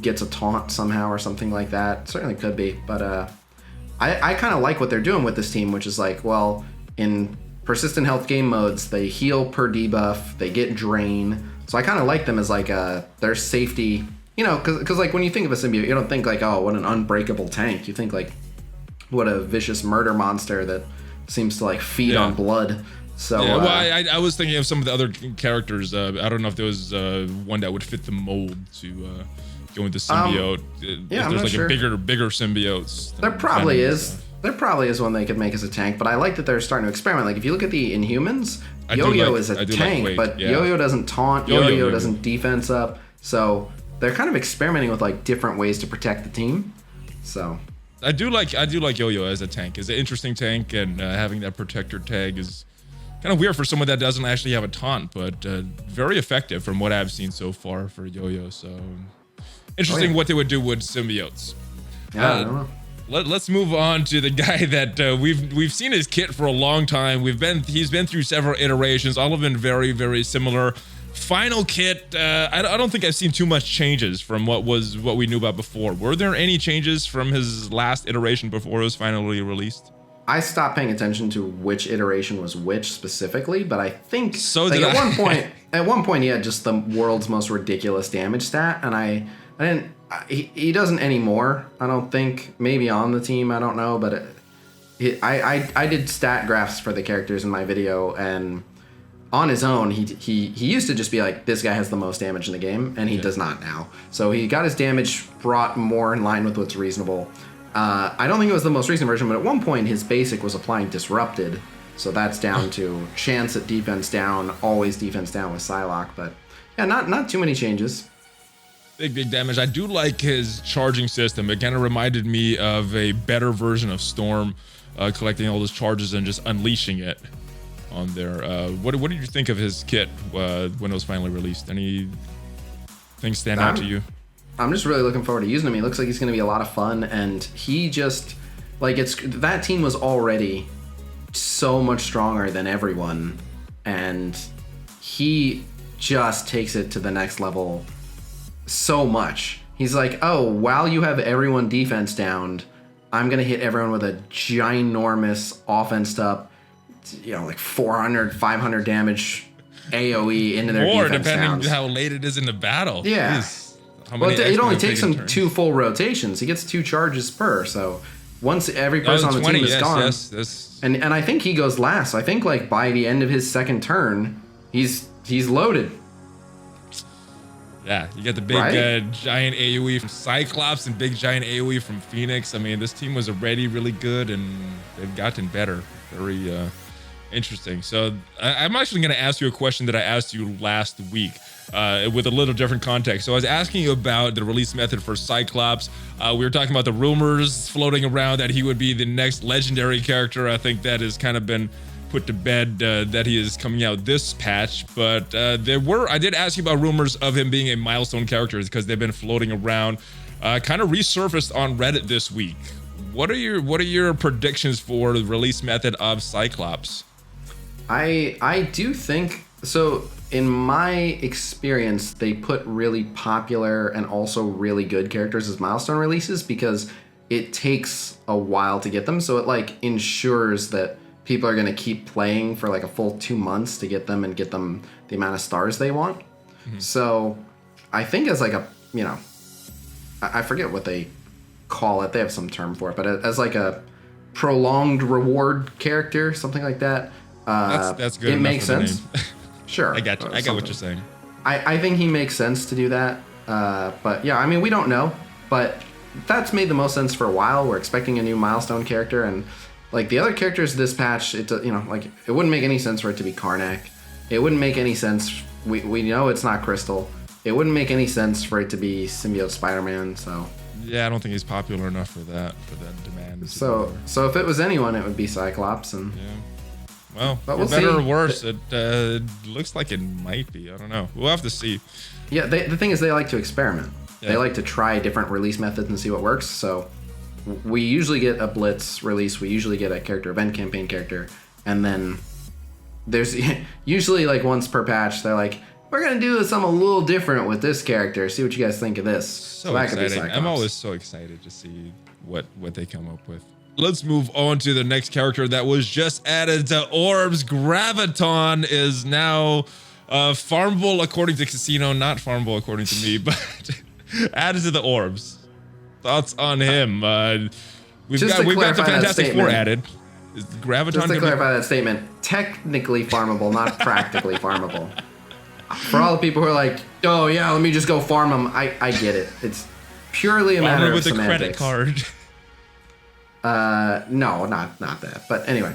gets a taunt somehow or something like that. Certainly could be, but I kind of like what they're doing with this team, which is like, well, in persistent health game modes, they heal per debuff, they get drain. So I kind of like them as like their safety, you know, because like when you think of a symbiote, you don't think like, oh, what an unbreakable tank. You think like, what a vicious murder monster that seems to like feed on blood. So yeah, well, I was thinking of some of the other characters. I don't know if there was one that would fit the mold to go into symbiote. Yeah, if there's like sure. a bigger symbiotes. There probably is. There probably is one they could make as a tank, but I like that they're starting to experiment. Like if you look at the Inhumans, Yo-Yo is a tank, but Yo-Yo doesn't taunt, Yo-Yo doesn't defense up. So they're kind of experimenting with like different ways to protect the team. So I do like Yo-Yo as a tank. It's an interesting tank, and having that protector tag is kind of weird for someone that doesn't actually have a taunt, but very effective from what I've seen so far for Yo-Yo. So interesting what they would do with symbiotes. Yeah, I don't know. Let's move on to the guy that we've seen his kit for a long time. He's been through several iterations, all of them very, very similar. Final kit, I don't think I've seen too much changes from what we knew about before. Were there any changes from his last iteration before it was finally released? I stopped paying attention to which iteration was which specifically, but I think so like did at I. At one point he had just the world's most ridiculous damage stat, and I didn't. He doesn't anymore. I don't think. Maybe on the team, I don't know, but I did stat graphs for the characters in my video, and on his own, he used to just be like, this guy has the most damage in the game, and he does not now. So he got his damage brought more in line with what's reasonable. I don't think it was the most recent version, but at one point his basic was applying disrupted, so that's down to chance at defense down, always defense down with Psylocke. But yeah, not too many changes. Big damage. I do like his charging system. It kind of reminded me of a better version of Storm, collecting all those charges and just unleashing it on there. What did you think of his kit when it was finally released? Anything stand out to you? I'm just really looking forward to using him. He looks like he's going to be a lot of fun, and he just like that team was already so much stronger than everyone, and he just takes it to the next level so much. He's like, oh, while you have everyone defense downed, I'm gonna hit everyone with a ginormous offense up, you know, like 400, 500 damage AoE into their More, defense depending downs. how late it is in the battle. Yeah. Jeez. Well, it only takes him 2 full rotations. He gets 2 charges per. So once every person on the 20, team is gone, yes. and I think he goes last. I think like by the end of his second turn, he's loaded. Yeah, you got the big giant AoE from Cyclops and big giant AoE from Phoenix. I mean, this team was already really good, and they've gotten better. Very interesting. So I'm actually going to ask you a question that I asked you last week with a little different context. So I was asking you about the release method for Cyclops. We were talking about the rumors floating around that he would be the next legendary character. I think that has kind of been put to bed that he is coming out this patch, but I did ask you about rumors of him being a milestone character because they've been floating around, kind of resurfaced on Reddit this week. What are your predictions for the release method of Cyclops? I do think so. In my experience, they put really popular and also really good characters as milestone releases because it takes a while to get them, so it like ensures that people are going to keep playing for like a full 2 months to get them and get them the amount of stars they want. Mm-hmm. So I think as like a, you know, I forget what they call it. They have some term for it, but as like a prolonged reward character, something like that. That's good. It makes sense. Sure. I got you. I got what you're saying. I think he makes sense to do that. But yeah, I mean, we don't know, but that's made the most sense for a while. We're expecting a new milestone character, and like the other characters this patch, it like it wouldn't make any sense for it to be Karnak. It wouldn't make any sense. We know it's not Crystal. It wouldn't make any sense for it to be Symbiote Spider-Man. So yeah, I don't think he's popular enough for that demand. So if it was anyone, it would be Cyclops. And yeah. Well, but we'll better see. or worse, it looks like it might be. I don't know. We'll have to see. Yeah, the thing is they like to experiment. Yeah. They like to try different release methods and see what works. So we usually get a Blitz release. We usually get a character event campaign character. And then there's usually like once per patch, they're like, we're going to do something a little different with this character. See what you guys think of this. So exciting. I'm always so excited to see what they come up with. Let's move on to the next character that was just added to Orbs. Graviton is now farmable according to Khasino, not farmable according to me, but added to the Orbs. Thoughts on him? We've got the Fantastic Four added. Is Graviton just to clarify that statement, technically farmable, not practically farmable. For all the people who are like, oh yeah, let me just go farm them, I get it. It's purely a matter of semantics. Farm with a credit card. No, not that. But anyway,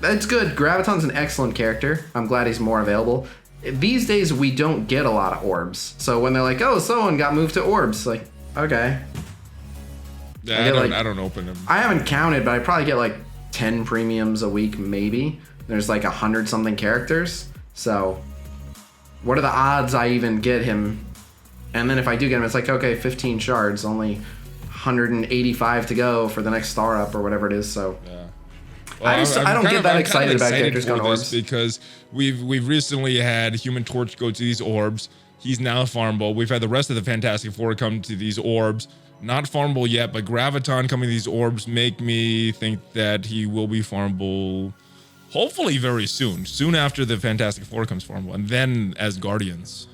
it's good. Graviton's an excellent character. I'm glad he's more available. These days, we don't get a lot of Orbs. So when they're like, oh, someone got moved to Orbs, like, okay. Yeah, I don't open them. I haven't counted, but I probably get like 10 premiums a week, maybe. There's like 100-something characters. So what are the odds I even get him? And then if I do get him, it's like, okay, 15 shards, only 185 to go for the next star up or whatever it is. So yeah. Well, I don't get that excited about characters going Orbs. Because we've recently had Human Torch go to these Orbs. He's now farmable. We've had the rest of the Fantastic Four come to these Orbs. Not farmable yet, but Graviton coming to these Orbs make me think that he will be farmable hopefully very soon. Soon after the Fantastic Four comes farmable. And then Asgardians.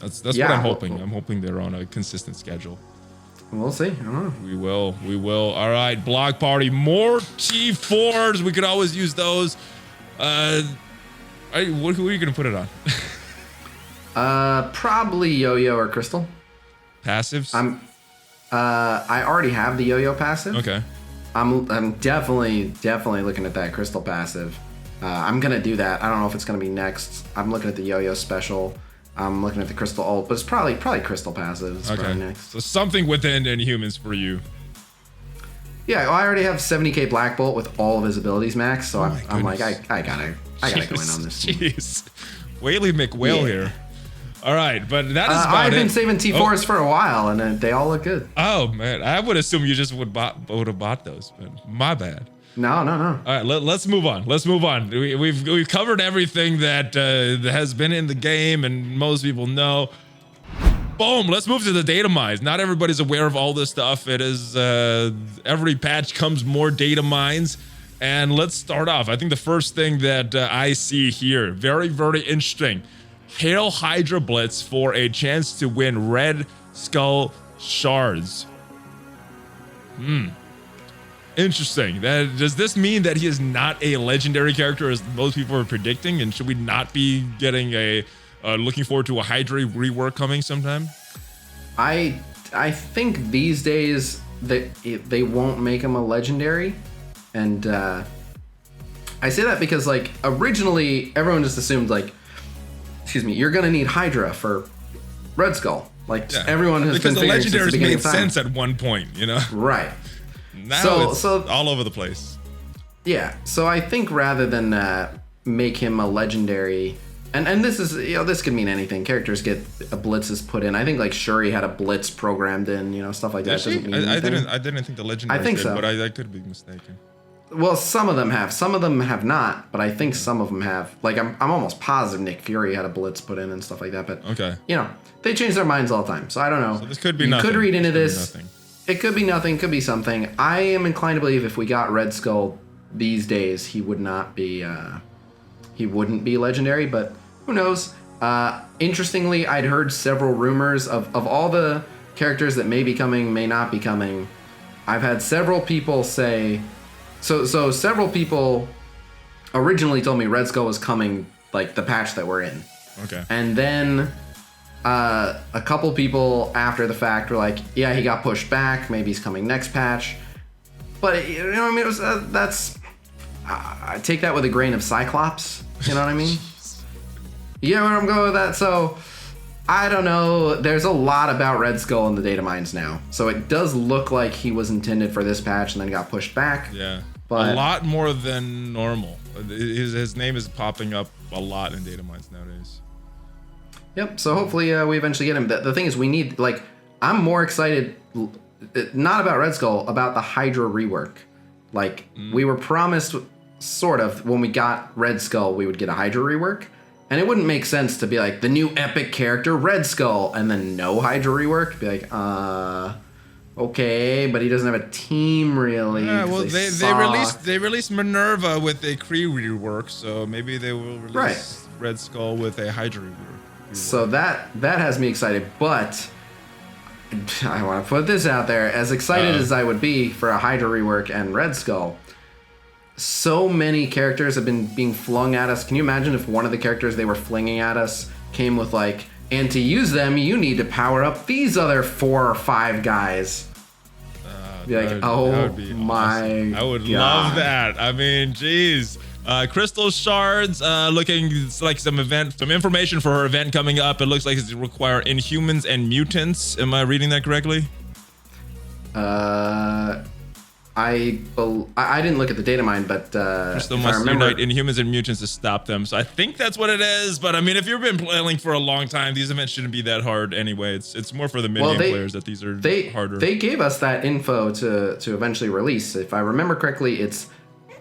That's what I'm hoping. I'm hoping they're on a consistent schedule. We'll see. I don't know. We will. All right, Block Party. More T4s. We could always use those. Who are you going to put it on? Probably Yo-Yo or Crystal. Passives? I already have the Yo-Yo passive. Okay. I'm definitely looking at that Crystal passive. I'm going to do that. I don't know if it's going to be next. I'm looking at the Yo-Yo special. I'm looking at the Crystal ult, but it's probably Crystal passive. It's probably next. So something within Inhumans for you. Yeah, well, I already have 70k Black Bolt with all of his abilities max, so I'm like, I gotta go in on this. Jeez, Whaley McWhale here. All right, but that is about I've been saving T4s for a while, and they all look good. Oh man, I would assume you just would have bought those, but my bad. No. All right, let's move on. We've covered everything that has been in the game, and most people know. Boom. Let's move to the Datamines. Not everybody's aware of all this stuff. It is every patch comes more Datamines, and let's start off. I think the first thing that I see here, very very interesting. Hail Hydra Blitz for a chance to win Red Skull Shards. Interesting. Does this mean that he is not a legendary character as most people are predicting? And should we not be getting looking forward to a Hydra rework coming sometime? I think these days that they won't make him a legendary, and I say that because like originally everyone just assumed like, excuse me, you're gonna need Hydra for Red Skull. Like everyone has been figuring since the beginning of time. Because the legendaries made sense at one point, you know? Right. Now it's all over the place. Yeah, so I think rather than make him a legendary, and this is, this could mean anything. Characters get blitzes put in. I think like Shuri had a blitz programmed in, stuff like that. Doesn't mean anything. I didn't think the legendary. I think did, so, but I could be mistaken. Well, some of them have. Some of them have not, but I think some of them have. Like I'm almost positive Nick Fury had a blitz put in and stuff like that. But okay, they change their minds all the time. So I don't know. So this could be nothing. You could read into this. It could be nothing, could be something. I am inclined to believe if we got Red Skull these days, he would not be, he wouldn't be legendary, but who knows? Interestingly, I'd heard several rumors of all the characters that may be coming, may not be coming. I've had several people say, so several people originally told me Red Skull was coming, like the patch that we're in. Okay. And then a couple people after the fact were like, yeah, he got pushed back. Maybe he's coming next patch. But you know what I mean? It was I take that with a grain of Cyclops. You know what I mean? You know where I'm going with that? So I don't know. There's a lot about Red Skull in the data mines now. So it does look like he was intended for this patch and then got pushed back. Yeah. But a lot more than normal. His name is popping up a lot in data mines nowadays. Yep. So hopefully we eventually get him. The thing is, we need, like, I'm more excited, not about Red Skull, about the Hydra rework. Like, we were promised, sort of, when we got Red Skull, we would get a Hydra rework. And it wouldn't make sense to be like, the new epic character, Red Skull, and then no Hydra rework. Be like, okay, but he doesn't have a team really. Yeah, well, they released Minerva with a Kree rework, so maybe they will release Red Skull with a Hydra rework. So that has me excited, but I want to put this out there. As excited as I would be for a Hydra rework and Red Skull, so many characters have been being flung at us. Can you imagine if one of the characters they were flinging at us came with like, and to use them, you need to power up these other 4 or 5 guys. Be like, oh my awesome. I would God. love that. I mean, geez. Crystal Shards, looking like some information for her event coming up. It looks like it's require Inhumans and Mutants. Am I reading that correctly? I didn't look at the data mine, but Crystal must unite Inhumans and Mutants to stop them. So I think that's what it is. But I mean, if you've been playing for a long time, these events shouldn't be that hard anyway. It's more for the mid-game players that these are harder. They gave us that info to eventually release. If I remember correctly, it's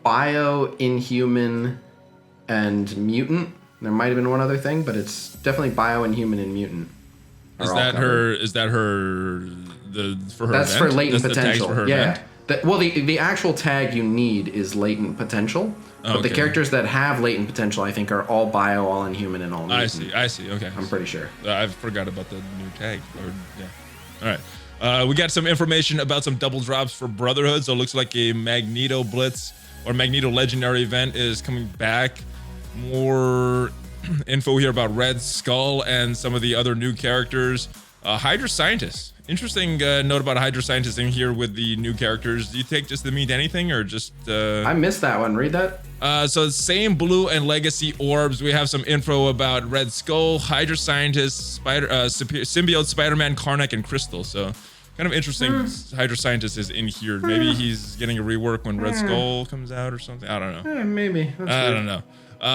Bio, Inhuman, and Mutant. There might have been one other thing, but it's definitely Bio, Inhuman, and Mutant. Is that her? For her? That's event? for latent That's potential. The tags for her yeah. event? The actual tag you need is latent potential, but the characters that have latent potential, I think, are all Bio, all Inhuman, and all Mutant. I see. Okay. I'm pretty sure. I forgot about the new tag. All right. We got some information about some double drops for Brotherhood. So it looks like a Magneto Blitz or Magneto Legendary event is coming back. More info here about Red Skull and some of the other new characters. Hydra Scientist. Interesting note about Hydra Scientist in here with the new characters. Do you take just to mean anything or just... I missed that one. Read that. So same blue and legacy orbs. We have some info about Red Skull, Hydra Scientist, Symbiote Spider-Man, Karnak, and Crystal. So kind of interesting. Hydra Scientist is in here. Maybe he's getting a rework when Red Skull comes out or something. I don't know. Maybe. I don't know.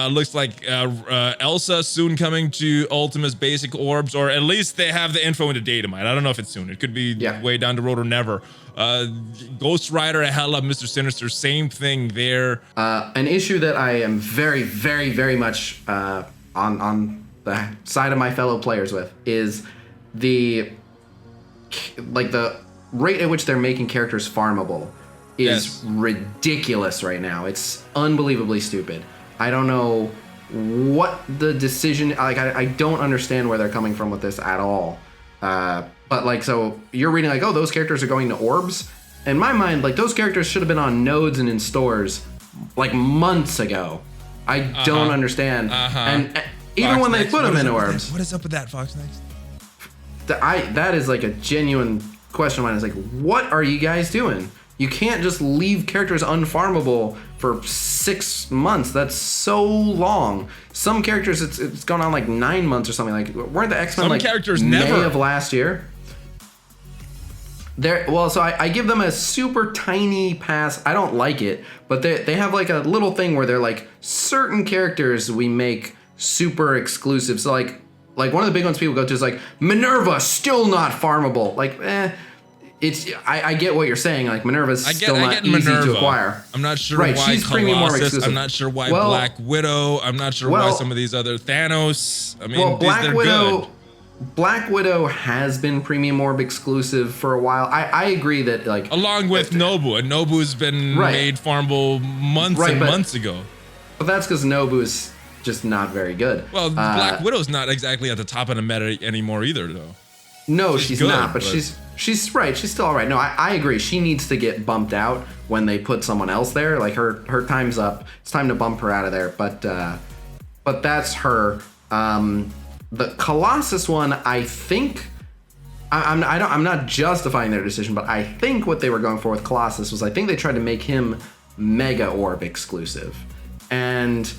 Looks like Elsa soon coming to Ultima's basic orbs, or at least they have the info into Datamine. I don't know if it's soon. It could be way down the road or never. Ghost Rider, Hela, Mr. Sinister, same thing there. An issue that I am very, very, very much on the side of my fellow players with is the rate at which they're making characters farmable is ridiculous right now. It's unbelievably stupid. I don't know what the decision, like, I don't understand where they're coming from with this at all. But like, so you're reading like, oh, those characters are going to orbs. In my mind, like, those characters should have been on nodes and in stores like months ago. I don't understand. And even Fox when they Next, put them in orbs. What is up with that, Fox Next? That is like a genuine question of mine. It's like, what are you guys doing? You can't just leave characters unfarmable for 6 months. That's so long. Some characters, it's gone on like 9 months or something. Like, weren't the X-Men like characters May never of last year? So I give them a super tiny pass. I don't like it, but they have like a little thing where they're like, certain characters we make super exclusive. So like one of the big ones people go to is like, Minerva still not farmable. Like, I get what you're saying. Like, Minerva's still not easy to acquire. I'm not sure why she's premium more Colossus. exclusive. I'm not sure why Black Widow. I'm not sure why some of these other Thanos. I mean, Black Widow has been premium orb exclusive for a while. I agree that, like, along with Nobu, and Nobu's been made farmable months ago. But that's because Nobu is just not very good. Well, Black Widow's not exactly at the top of the meta anymore either, though. No, she's good, not, but she's right. She's still all right. No, I agree. She needs to get bumped out when they put someone else there. Like, her time's up. It's time to bump her out of there. But that's her. the Colossus one, I think I'm not justifying their decision, but I think what they were going for with Colossus was I think they tried to make him Mega Orb exclusive. And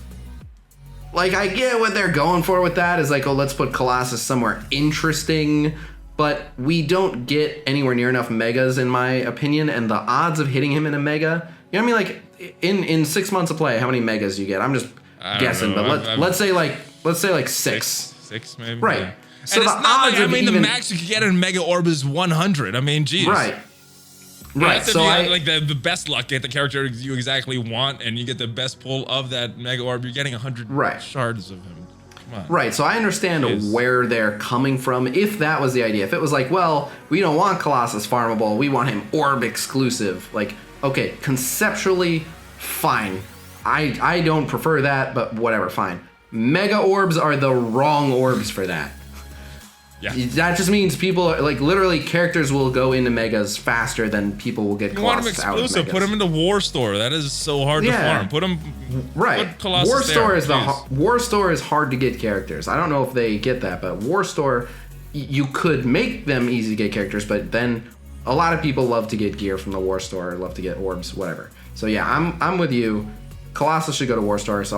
like I get what they're going for with that is like, oh, let's put Colossus somewhere interesting, but we don't get anywhere near enough megas in my opinion, and the odds of hitting him in a mega, you know what I mean? Like in 6 months of play, how many megas do you get? I'm just guessing, but let's say like six. Six maybe. Right. Yeah. So and the it's not odds like, of the even, max you could get in Mega Orb is 100. I mean, geez. Right. Right. That's So if you I have, like the best luck, get the character you exactly want, and you get the best pull of that Mega Orb. You're getting 100 shards of him. Come on. Right. So I understand where they're coming from. If that was the idea, if it was like, well, we don't want Colossus farmable, we want him Orb exclusive. Like, okay, conceptually, fine. I don't prefer that, but whatever, fine. Mega Orbs are the wrong orbs for that. Yeah. That just means people, like literally characters will go into megas faster than people will get Colossus out of megas. Put him in the War Store. That is so hard to farm. Put him right. Put Colossus War Store there, War Store is hard to get characters. I don't know if they get that, but War Store, you could make them easy to get characters, but then a lot of people love to get gear from the War Store, love to get orbs, whatever. So yeah, I'm with you. Colossus should go to War Store. So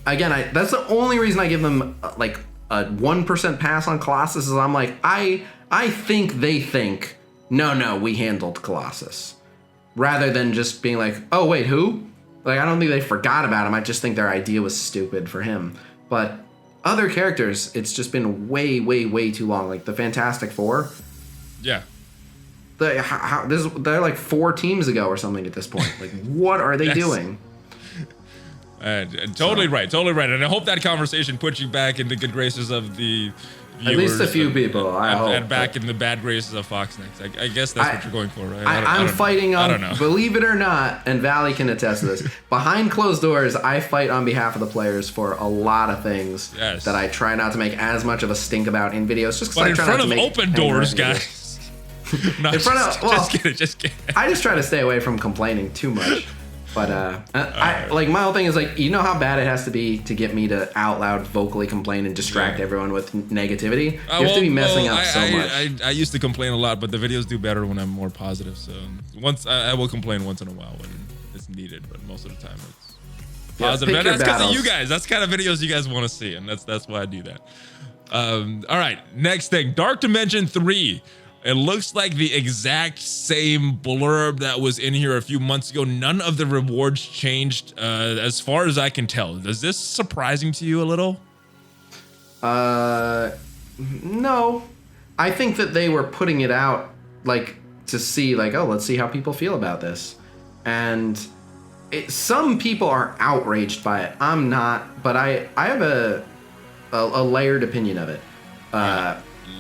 that's the only reason I give them like a 1% pass on Colossus is I'm like, I think they think, no, we handled Colossus. Rather than just being like, oh, wait, who? Like, I don't think they forgot about him. I just think their idea was stupid for him. But other characters, it's just been way, way, way too long. Like the Fantastic Four. Yeah. They're like 4 teams ago or something at this point. Like, what are they doing? Totally right. And I hope that conversation puts you back in the good graces of the viewers. At least a few people, I hope. And back in the bad graces of Fox Next. I guess that's what you're going for, right? I'm fighting on, I don't know. Believe it or not, and Valley can attest to this, behind closed doors, I fight on behalf of the players for a lot of things that I try not to make as much of a stink about in videos. Just but I in try front not of to make open doors, guys. No, in front of, well, just kidding. I just try to stay away from complaining too much. But like my whole thing is like, you know how bad it has to be to get me to out loud vocally complain and distract everyone with negativity? You have to be messing up so much. I used to complain a lot, but the videos do better when I'm more positive. So I will complain once in a while when it's needed, but most of the time it's positive. And that's because of you guys. That's the kind of videos you guys want to see, and that's why I do that. All right, next thing, Dark Dimension 3. It looks like the exact same blurb that was in here a few months ago. None of the rewards changed, as far as I can tell. Is this surprising to you a little? No. I think that they were putting it out, like, to see, like, oh, let's see how people feel about this. And some people are outraged by it. I'm not, but I have a layered opinion of it.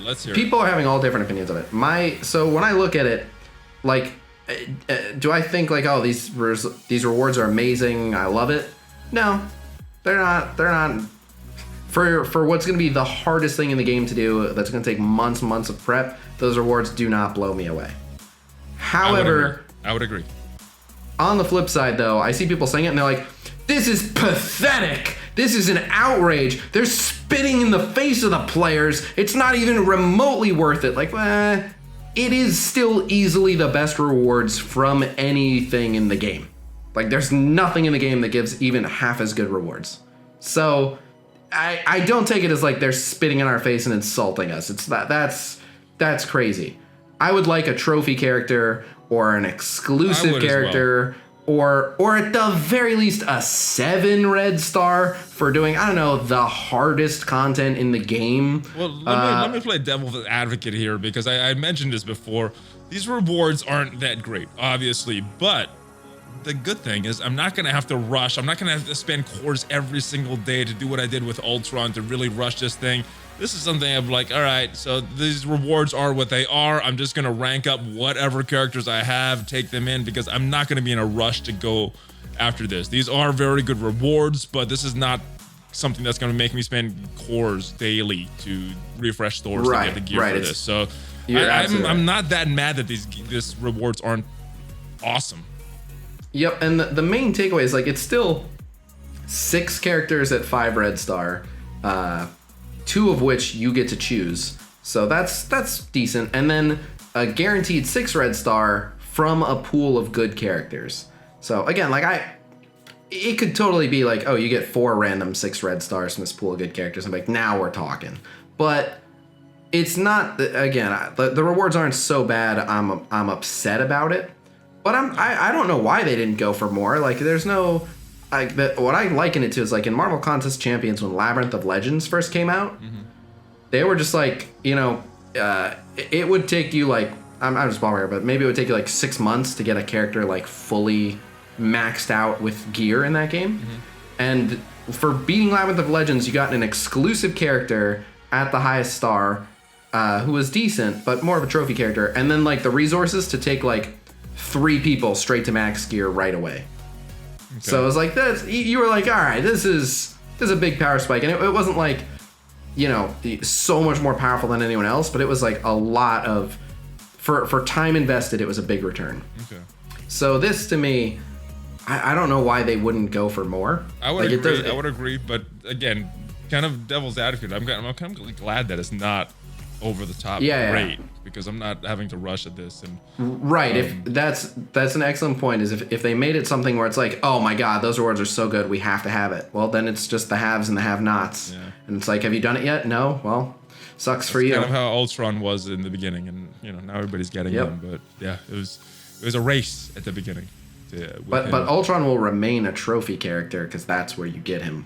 Let's hear people are having all different opinions of it. So when I look at it, like, do I think like, oh, these rewards are amazing, I love it? No, they're not. For what's going to be the hardest thing in the game to do, that's going to take months and months of prep, those rewards do not blow me away. However, I would agree. On the flip side, though, I see people saying it and they're like, this is pathetic. This is an outrage. They're spitting in the face of the players. It's not even remotely worth it. Like, it is still easily the best rewards from anything in the game. Like, there's nothing in the game that gives even half as good rewards. So, I don't take it as like they're spitting in our face and insulting us. That's crazy. I would like a trophy character or an exclusive character. Or at the very least a 7 red star for doing, I don't know, the hardest content in the game. Well, let me play devil's advocate here, because I mentioned this before. These rewards aren't that great, obviously, but the good thing is I'm not going to have to rush. I'm not going to have to spend cores every single day to do what I did with Ultron to really rush this thing. This is something I'm like, all right, so these rewards are what they are. I'm just going to rank up whatever characters I have, take them in, because I'm not going to be in a rush to go after this. These are very good rewards, but this is not something that's going to make me spend cores daily to refresh stores to get the gear for this. So I'm not that mad that these rewards aren't awesome. Yep, and the main takeaway is like it's still 6 characters at 5 red star, 2 of which you get to choose. So that's decent. And then a guaranteed 6 red star from a pool of good characters. So again, like it could totally be like, oh, you get 4 random 6 red stars from this pool of good characters. I'm like, now we're talking. But it's not, again, the rewards aren't so bad. I'm upset about it. But I don't know why they didn't go for more. Like, there's no, like, what I liken it to is like in Marvel Contest Champions when Labyrinth of Legends first came out, they were just like, you know, it would take you like, I'm just ballin' here, but maybe it would take you like 6 months to get a character like fully maxed out with gear in that game. And for beating Labyrinth of Legends, you got an exclusive character at the highest star, who was decent, but more of a trophy character. And then like the resources to take like 3 people straight to max gear right away. Okay. So it was like this. You were like, all right, this is a big power spike, and it wasn't like, you know, so much more powerful than anyone else, but it was like a lot of, for time invested, it was a big return. Okay. So this to me, I don't know why they wouldn't go for more. I would agree. I would agree, but again, kind of devil's advocate. I'm kind of glad that it's not over the top great, because I'm not having to rush at this. And right, if that's an excellent point. Is if they made it something where it's like, oh my god, those rewards are so good, we have to have it. Well, then it's just the haves and the have-nots, and it's like, have you done it yet? No. Well, sucks for you. Kind of how Ultron was in the beginning, and you know now everybody's getting them. But yeah, it was a race at the beginning. But Ultron will remain a trophy character because that's where you get him.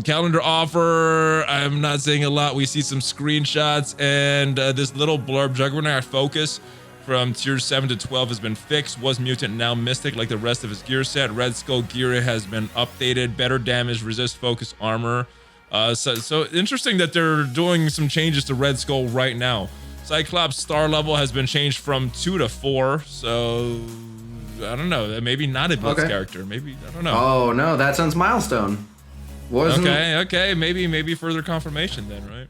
Calendar offer. I'm not saying a lot. We see some screenshots and this little blurb. Juggernaut focus from tier 7 to 12 has been fixed. Was mutant, now mystic like the rest of his gear set. Red Skull gear has been updated. Better damage, resist focus armor. So interesting that they're doing some changes to Red Skull right now. Cyclops star level has been changed from 2 to 4. So I don't know. Maybe not a Blitz character. Maybe, I don't know. Oh no, that sounds milestone. Okay. Maybe further confirmation then, right?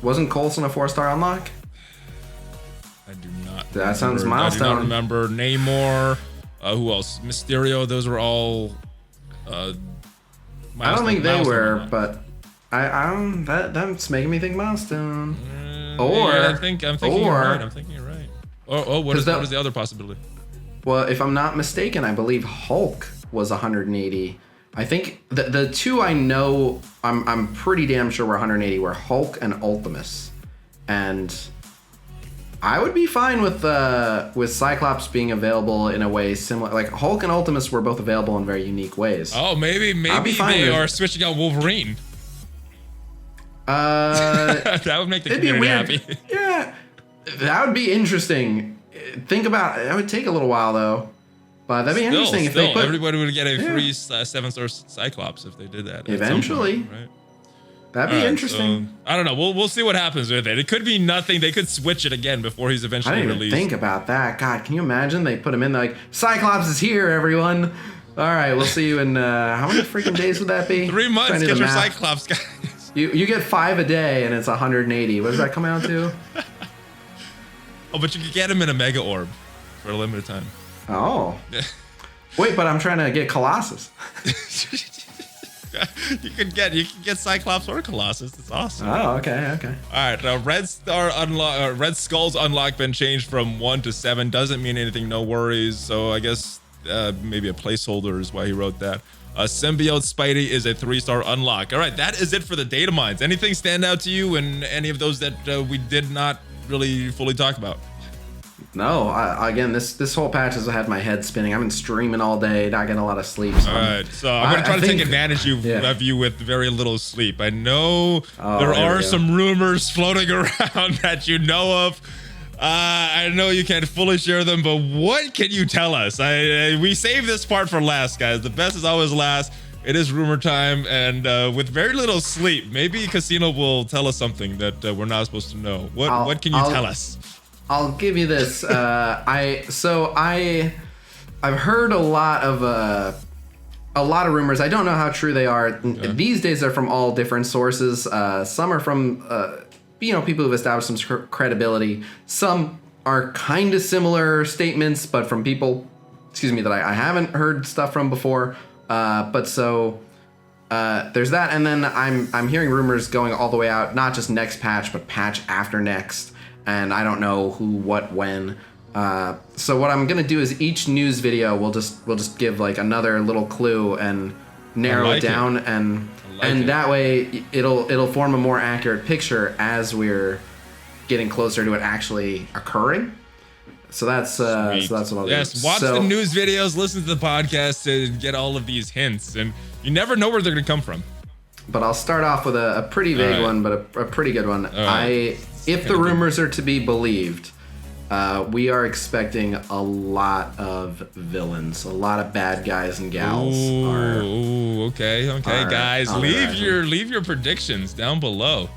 Wasn't Coulson a 4-star unlock? I do not. That sounds milestone. I do not remember. Namor. Who else? Mysterio. Those were all. I don't think they were, but that's making me think milestone. I'm thinking you're right. What is the other possibility? Well, if I'm not mistaken, I believe Hulk was 180. I think the 2 I know, I'm pretty damn sure were 180 were Hulk and Ultimus. And I would be fine with Cyclops being available in a way similar. Like Hulk and Ultimus were both available in very unique ways. Oh, maybe they are switching out Wolverine. That would make the community happy. Yeah, that would be interesting. Think about it. It would take a little while though, but that'd be interesting if they put. Everybody would get a free 7-star Cyclops if they did that. Eventually, point, right? That'd be interesting. So, I don't know. We'll see what happens with it. It could be nothing. They could switch it again before he's eventually released. I didn't even think about that. God, can you imagine? They put him in like Cyclops is here, everyone. All right, we'll see you in how many freaking days would that be? 3 months. Get your Cyclops, guys. You get 5 a day, and it's 180. What does that come out to? Oh, but you can get him in a Mega Orb for a limited time. Oh. Wait, but I'm trying to get Colossus. you can get Cyclops or Colossus. It's awesome. Oh, okay. All right, Red Skull's unlock been changed from 1 to 7. Doesn't mean anything. No worries. So I guess maybe a placeholder is why he wrote that. Symbiote Spidey is a 3-star unlock. All right, that is it for the data mines. Anything stand out to you and any of those that we did not really fully talk about? No, again, this whole patch has had my head spinning. I've been streaming all day, not getting a lot of sleep. So all right, so I'm going to try to take advantage of you with very little sleep. I know there are some rumors floating around that you know of. I know you can't fully share them, but what can you tell us? We save this part for last, guys. The best is always last. It is rumor time, and with very little sleep, maybe Khasino will tell us something that we're not supposed to know. What can you tell us? I'll give you this. I've heard a lot of rumors. I don't know how true they are. Okay. These days they're from all different sources. Some are from people who've established some credibility. Some are kind of similar statements, but from people, that I haven't heard stuff from before. But so there's that, and then I'm hearing rumors going all the way out, not just next patch, but patch after next, and I don't know who, what, when. So what I'm gonna do is each news video we'll just give like another little clue and narrow it down, and that way it'll form a more accurate picture as we're getting closer to it actually occurring. So that's what I'll do. Yes, watch the news videos, listen to the podcast to get all of these hints, and you never know where they're gonna come from. But I'll start off with a pretty vague one, but a pretty good one. If the rumors are to be believed, we are expecting a lot of villains, a lot of bad guys and gals. Okay, guys, leave your predictions down below.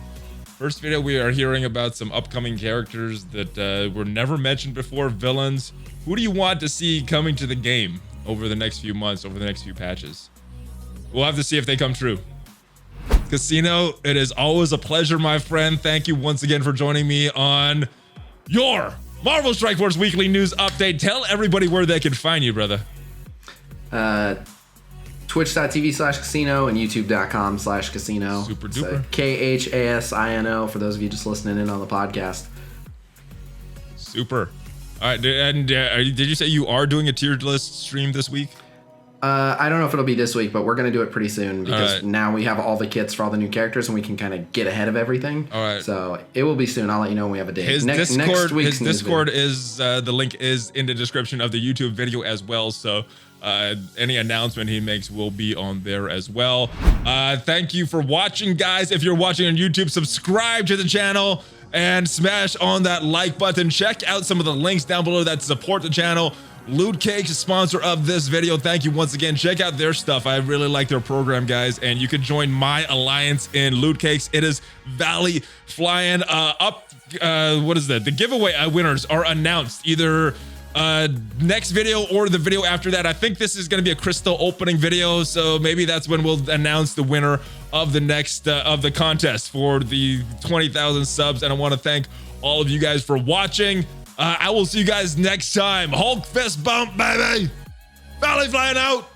First video, we are hearing about some upcoming characters that were never mentioned before, villains. Who do you want to see coming to the game over the next few months, over the next few patches? We'll have to see if they come true. Khasino, it is always a pleasure, my friend. Thank you once again for joining me on your Marvel Strike Force Weekly News Update. Tell everybody where they can find you, brother. Twitch.tv/Khasino and YouTube.com/Khasino. Super duper. Khasino for those of you just listening in on the podcast. Super. All right, and did you say you are doing a tier list stream this week? I don't know if it'll be this week, but we're gonna do it pretty soon because now we have all the kits for all the new characters and we can kind of get ahead of everything. All right. So it will be soon. I'll let you know when we have a date. His next week's Discord is the link is in the description of the YouTube video as well. So any announcement he makes will be on there as well. Thank you for watching, guys. If you're watching on YouTube, subscribe to the channel and smash on that like button. Check out some of the links down below that support the channel. LootCakes, sponsor of this video. Thank you once again. Check out their stuff. I really like their program, guys. And you can join my alliance in LootCakes. It is ValleyFlyin. What is that? The giveaway winners are announced either next video or the video after that. I think this is going to be a crystal opening video, so maybe that's when we'll announce the winner of the next of the contest for the 20,000 subs. And I want to thank all of you guys for watching. I will see you guys next time. Hulk fist bump, baby. ValleyFlyin out.